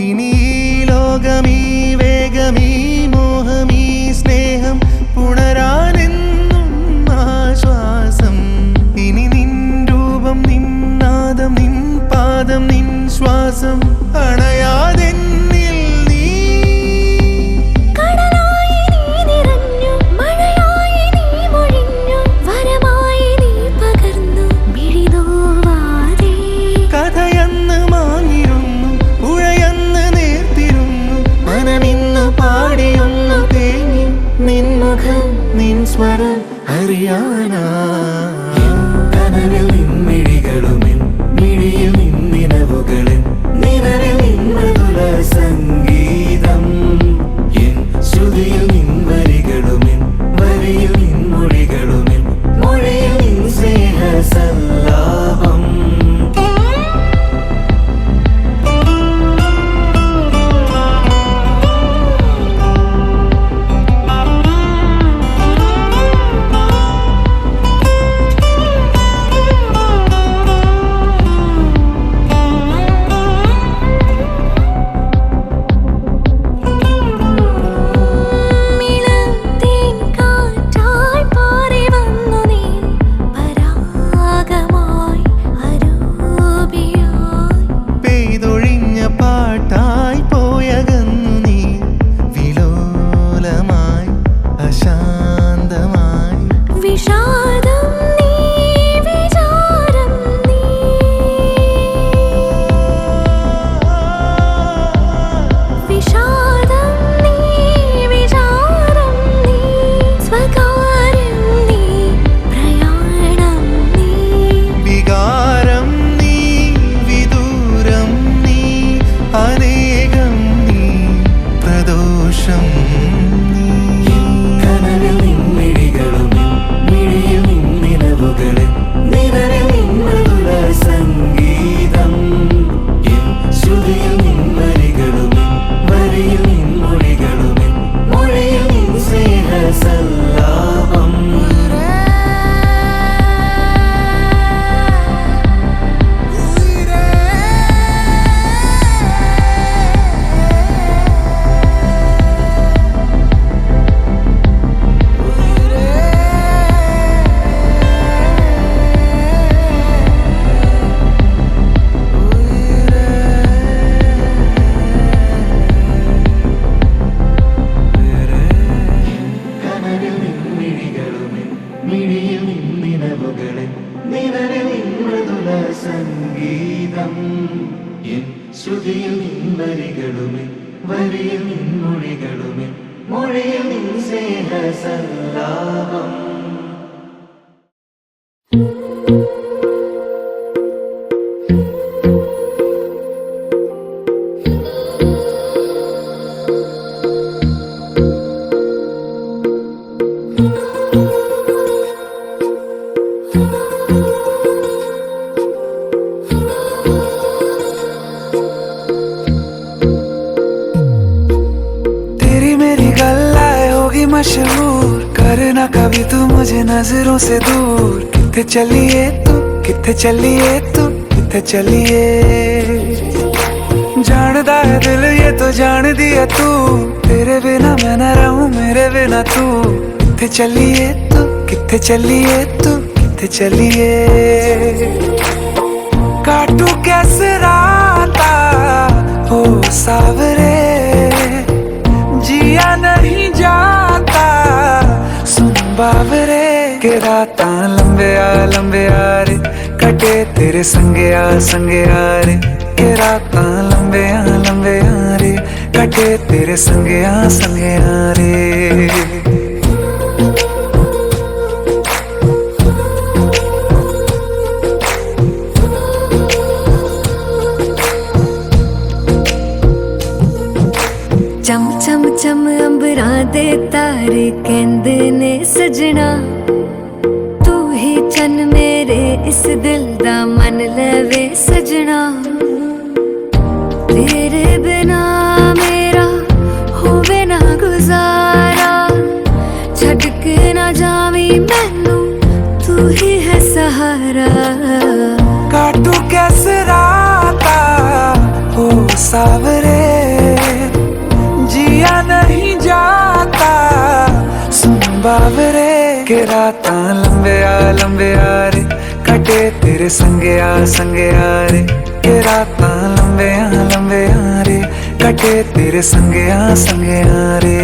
ഇനി ഈ ലോകമീ വേഗമീ മോഹമീ സ്നേഹം പുണരാനെന്നും ആശ്വാസം. ഇനി നിൻ രൂപം നിൻ നാദം നിൻ പാദം നിൻ ശ്വാസം അണയാതെന്നിൽ നീ. കടലായി നീ നിറഞ്ഞു, മഴയായി നീ മൊഴിഞ്ഞു, വരമായി നീ പകർന്നു മിഴിനോവാതെ. കഥയന്ന് മാഞ്ഞിരുന്നു, പുഴയന്ന് നേർത്തിരുന്നു, മനമിന്നു പാടിയൊന്നു തേങ്ങി നിൻമുഖം നിൻ സ്വരം അറിയാനാ. കനവിൽ നിൻമിഴികളുമെൻ മിഴിയിൽ നിന്നിനവുകളിൻ നിഴലിൽ നിൻ മൃദുല സംഗീതം. എൻ ശ്രുതിയിൽ നിൻ വരികളുമെൻ വരിയിൽ നിൻ മൊഴികളുമെൻ മൊഴിയിൽ നിൻ സ്നേഹ സല്ലാപം. സംഗീതം എൻ ശ്രുതിയിൽ നിൻ വരികളുമേ വരിയിൽ നിൻ മൊഴികളുമേ മൊഴിയിൽ നിൻ സ്നേഹ സല്ലാപം. मशहूर करना कभी तू मुझे नजरों से दूर. किथे चलिए तू किथे चलिए तू किथे चलिए. जानदा है दिल ये तो जान दिया तू. तेरे बिना मैं न रहूं मेरे बिना तू. किथे चलिए तू किथे चलिए तू किथे चलिए. काटू कैसे राता हो सावरे, जिया नहीं जाता सुन बावरे के राता लंबे आ रे कटे तेरे संगे आ रे के राता लंबे आ रे कटे तेरे संगे आ रे। चम चम चम अंबरां दे तारे कहंदे ने सजना, तू ही चन मेरे इस दिल दा मन लवे सजना। तेरे बिना मेरा होवे ना गुजारा, छड़ के ना जावी मैनू तू ही है सहारा। काटू कैसे राता हो सावरे, जिया नहीं जाता सुन बावरे के राता लंबे आ रे कटे तेरे संगे आ रे के राता लंबे आ रे कटे तेरे संगे आ रे।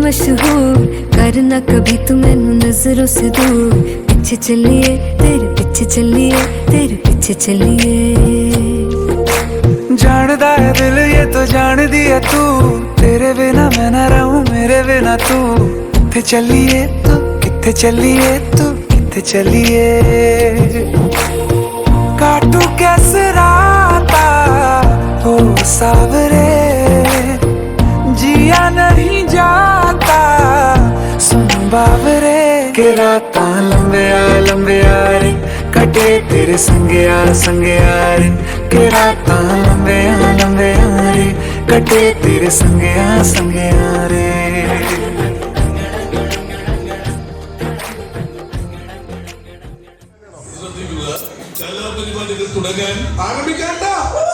मशहूर करना कभी तू मैनू नजरों से दूर, पीछे चलिए तेरे पीछे चलिए तेरे पीछे चलिए। जानदा है दिल ये तो जान दिया तू, तेरे बिना मैं ना रहूं मेरे बिना तू। किथे चलिए तू किथे चलिए तू किथे चलिए। काटू कैसे राता हो सावरे, जिया नहीं जाता सुन बावरे के राता लंबे आ रे कटे तेरे संगे आ रे के राता लंबे आ रे कटे तेरे संगे आ रे। കലാപരിപാടികൾ തുടങ്ങാൻ ആരംഭിക്കാത്ത ഒരു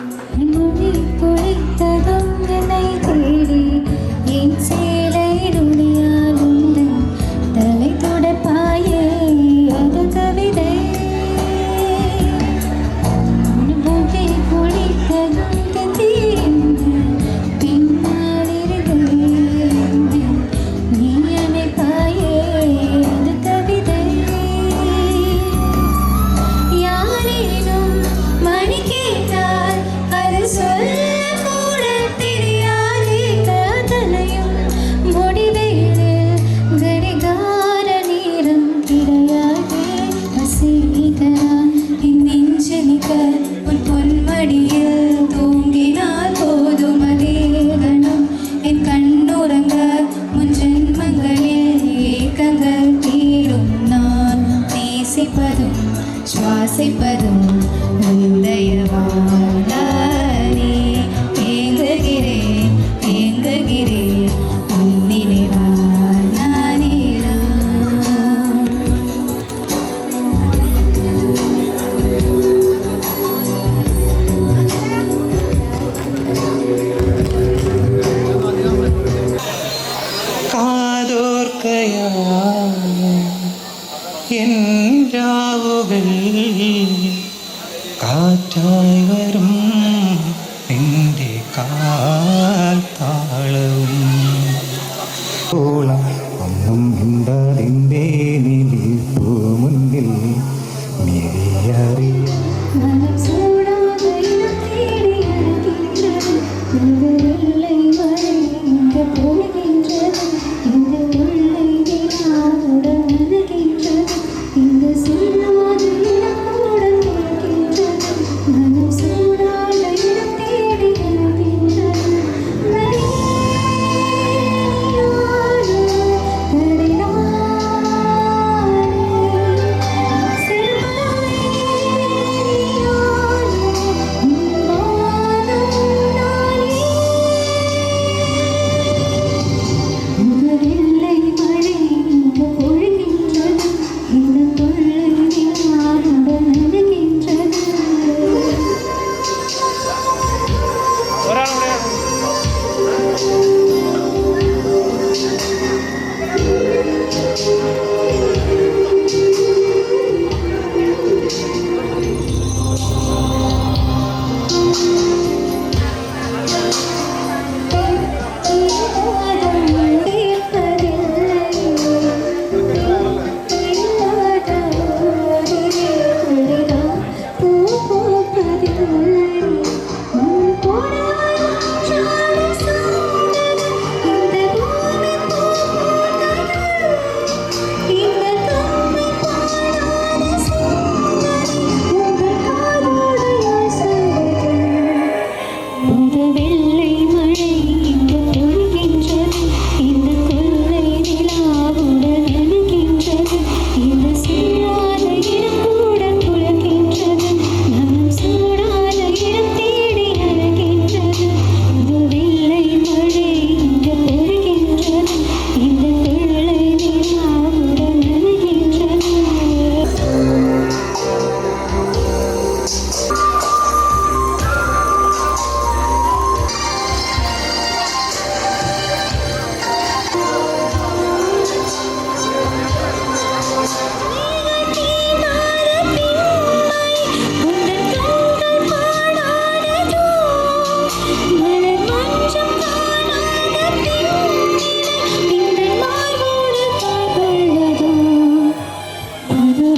மொழி பொழித்ததும் என்னை தேடி என் சேலை நுனியாலுண்டு தலை தொடப்பாயே அது கவிதை மொழி பொழித்ததும் கந்தீர்ந்து பின்னாலிருந்து நீ அணைப்பாயே அது கவிதை யாரேனும் மணி கேட்டால் அது சொல்ல கூட தெரியாதே காதலையும் முடிவேலில் கடிகார நேரம் கிடையாதே வசீகரா என் நெஞ்சனிக்க உன் பொன்மடியில் தூங்கினால் போதும் அதே கணம் என் கண்ணுறங்க முன் ஜென்மங்களில் ஏக்கங்கள் தீரும் நான் நேசிப்பதும் சுவாசிப்பதும் உதயவானே ஏங்குகிறேன் ஏங்குகிறேன் உன் நினைவால் நானே കാതോർക്കയാ എൻ രാവുകൾ കാറ്റായി വരും നിന്റെ കാൽത്താളവും ഓളം ഒന്നും മിണ്ടാതിൻ്റെ നിൽപ്പു മുന്നിൽ മിഴിയറിയ மனம் சூடாக இனம் தேடி அழைக்கின்றது இந்த வெள்ளை மழை இங்கு பொழிகின்றது இந்த உள்ளை வினாவுடன் அணுகின்றது இந்த சொல்லாத இனம் கூட கேட்கின்றது மனம் சூடாக இனம் தேடி அழைக்கின்றது வெள்ளை மழை இங்கு பொழிகின்றது இந்த தொல்லை வினாவுடன் அணுகின்றது வெள்ளை மழை இங்கு பொழிகின்றது இந்த கொள்ளை நிலாவுடன் அணுகின்றது இந்த சூடாத இடம் கூட புலகின்றது மனம் சூடாத இடம் தேடி அழைக்கின்றது இந்த வெள்ளை மழை இங்கு பொழிகின்றது இந்த கொள்ளை நிலாவுடன் அணுகின்றது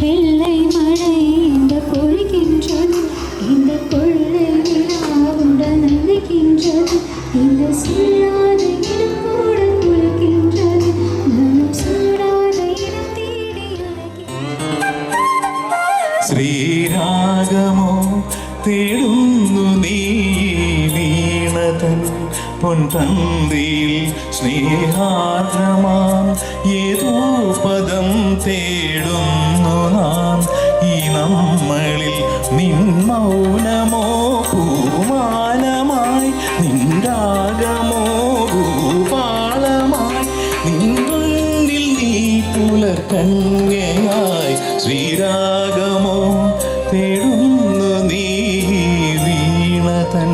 வெள்ளை மழை இந்த பொழிகின்றது இந்த கொள்ளை விழாவுடன் அழைக்கின்றது இந்த சொல்லாத இடம் கூட குளிக்கின்றது மனம் சூடாத இடம் தேடி ശ്രീരാഗമോ തേടുന്നു നീ വീണതൻ പൊൻതന്തിയിൽ സ്നേഹാർദ്രമാം ഏതോ പദം തേടുന്നു നാം ഈ നമ്മളിൽ നിൻ മൗനമോ പൂമാലമായി നിൻരാഗമോ ഭൂപാളമായി നിന്നുള്ളിൽ നീ പുലർക്കന്യയായി ശ്രീരാഗമോ തേടുന്നു നീ വീണതൻ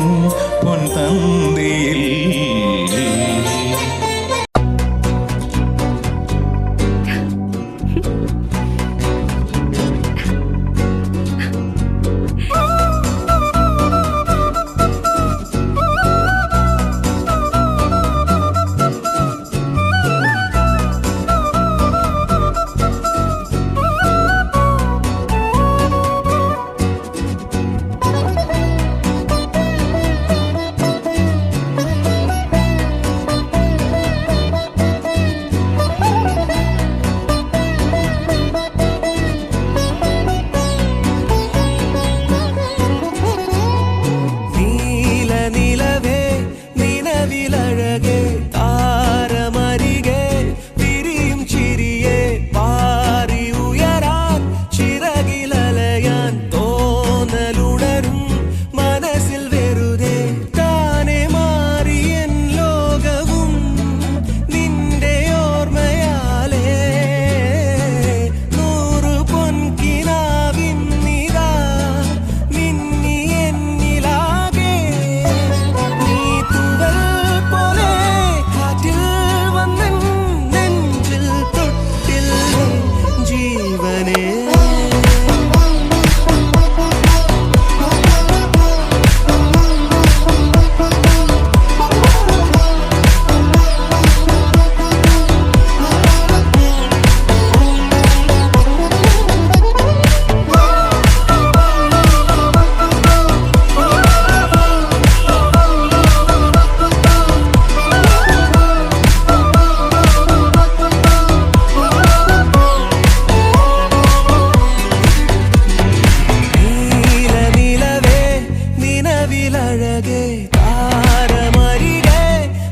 അഴകേ താരമരികെ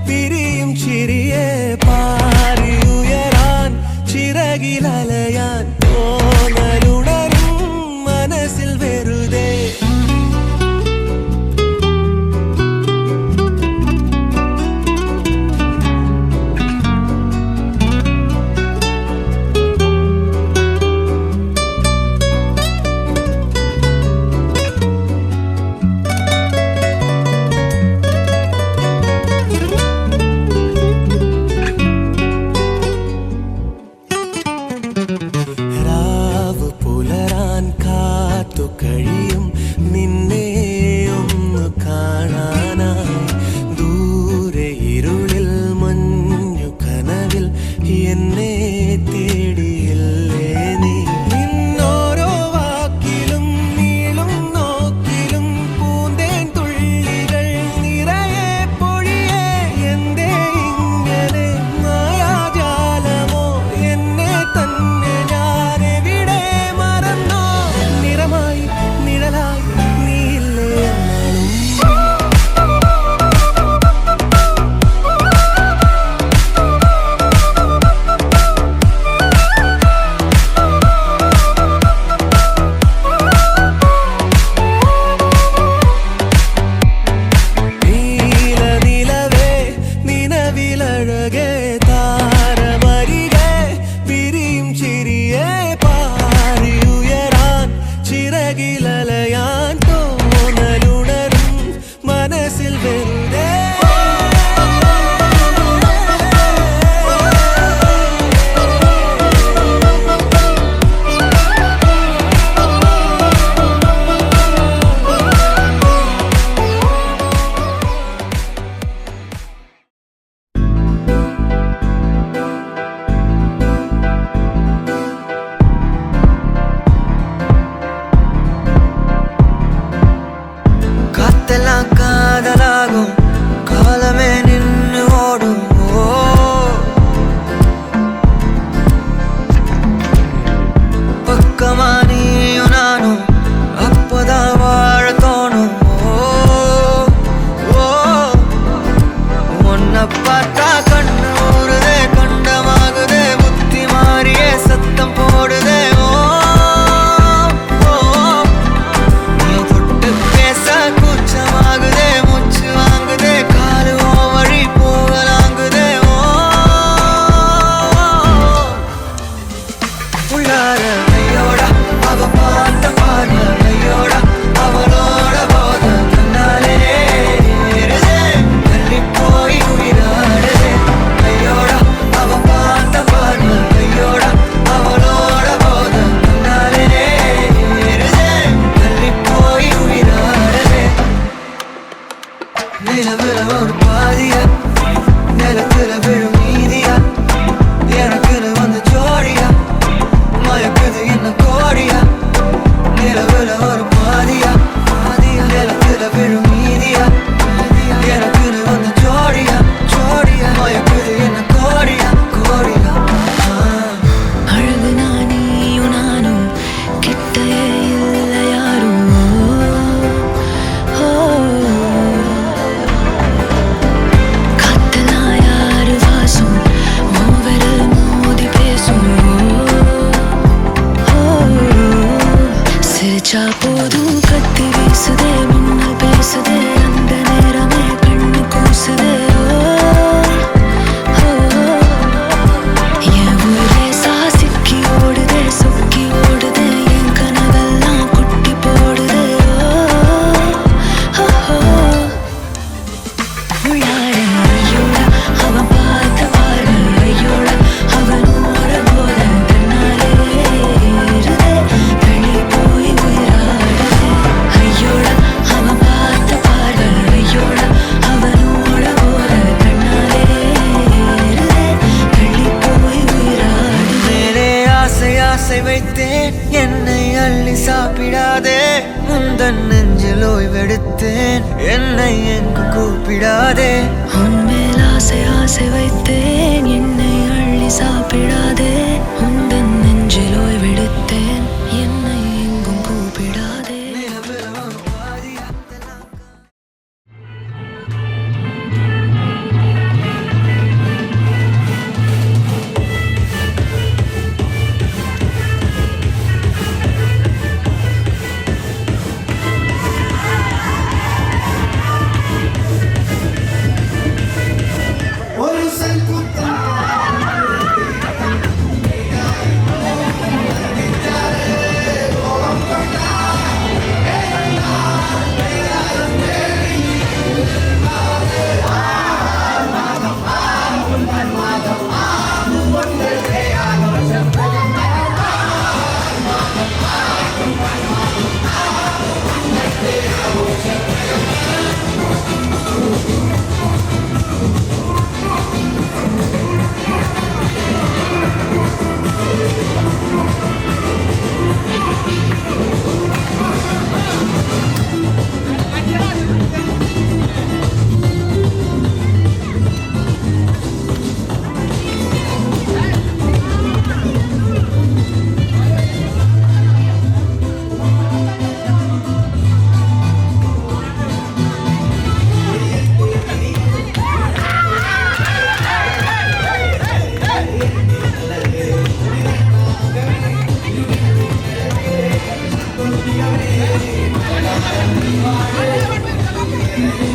വിരിയും ചിരിയെ പാറി ഉയരാൻ ചിറകിലലയാൻ തോന്നലുണരും മനസ്സിൽ വെറുതെ രാവ് പുലരാൻ കാത്തു കഴിയും നിന്നെ ഒന്ന് കാണാനായി ദൂരെ ഇരുളിൽ മഞ്ഞു കനവിൽ എന്നെ തേടിയില്ലേ നീ നിന്നോരോ വാക്കിലും നീളും നോക്കിലും പൂന്തേൻ തുള്ളികൾ നിറയെ പൊഴിയെ എന്തേ ഇങ്ങനെ മായാജാലമോ എന്നെ തന്നെ ഞാനെവിടെ മറന്നോ നിറമായി നിഴലായി നീയില്ലേ എന്നാളും നീലനിലവേ നിലവിലഴകേ താരമരികെ വിരിയും ചിരിയെ പാറി ഉയരാൻ ചിറകിലലയാൻ തോന്നലുണരും മനസ്സിൽ വെറുതെ കാത്തെല്ലാം കാതലാകും കാലമേ നിന്നു ഓടും പക്കമാ നീയും നാനും അപ്പതാ വാഴ തോണും உன்னை பார்த்தா கண்ணு ஊறுதே கண்டமாகுதே புத்தி மாறியே சத்தம் போடுதே நீ தொட்டு பேச கூச்சமாகுதே மூச்சு வாங்குதே காலு வழி போகலாங்குதே உள்ளார ஐயோட அவ பார்த்த பார்வை ஐயோட அவளோட போத கண்ணாலே போய் உயிராடுதே ஐயோட அவ பார்த்த பார்வை ஐயோட அவளோட போத கண்ணாலே தள்ளி போய் உயிராடுதே நிலவுல ஒரு பாதியா நிலத்துல விழும் நீதியா எனக்குன்னு வந்து ஜோடியா மயக்குது என்ன கோடியா நிலவுல ஒரு பாதியா நிலத்துல விழும் நீதியா எனக்குன்னு வந்து ஜோடியா ஜோடியா மயக்குது என்ன கோடியா கோடியா அழகு நானியும் நானும் கிட்டயே இல்லை யாரும் காத்தெல்லாம் யாரு வாசம் மூவரில் மோதி பேசும் சிரிச்சா போதும் கத்தி வீசுதே மின்னல் பேசுதே அந்த நேரமே கண்ணு கூசுதே என் ஊரே சாசிக்கி ஓடுதே சொக்கி ஓடுதே என் கனவெல்லாம் குட்டி போடுதே உள்ளார ஐயோட அவன் பார்த்த பார்வை ஐயோட அவனோட போத தன்னாலே ஏறுதே தள்ளி போய் உயிராடுதே ஐயோட அவன் பார்த்த பார்வை ஐயோட அவனோட போத தன்னாலே ஏறுதே தள்ளி போய் உயிராடுதே மேலே ஆசை ஆசை வைத்தேன் என்னை அள்ளி சாப்பிடாதே முந்தன் நெஞ்சில் ஓய்வெடுத்தேன் என்னை எங்கு கூப்பிடாதே உன்மேல் ஆசை ஆசை வைத்தேன் என்னை அள்ளி சாப்பிடாதே உந்தன் நெஞ்சில் ஓய்வெடுத்தேன் என்னை எங்கும் கூப்பிடாதே நிலவுல ஒரு பாதியா Thank you.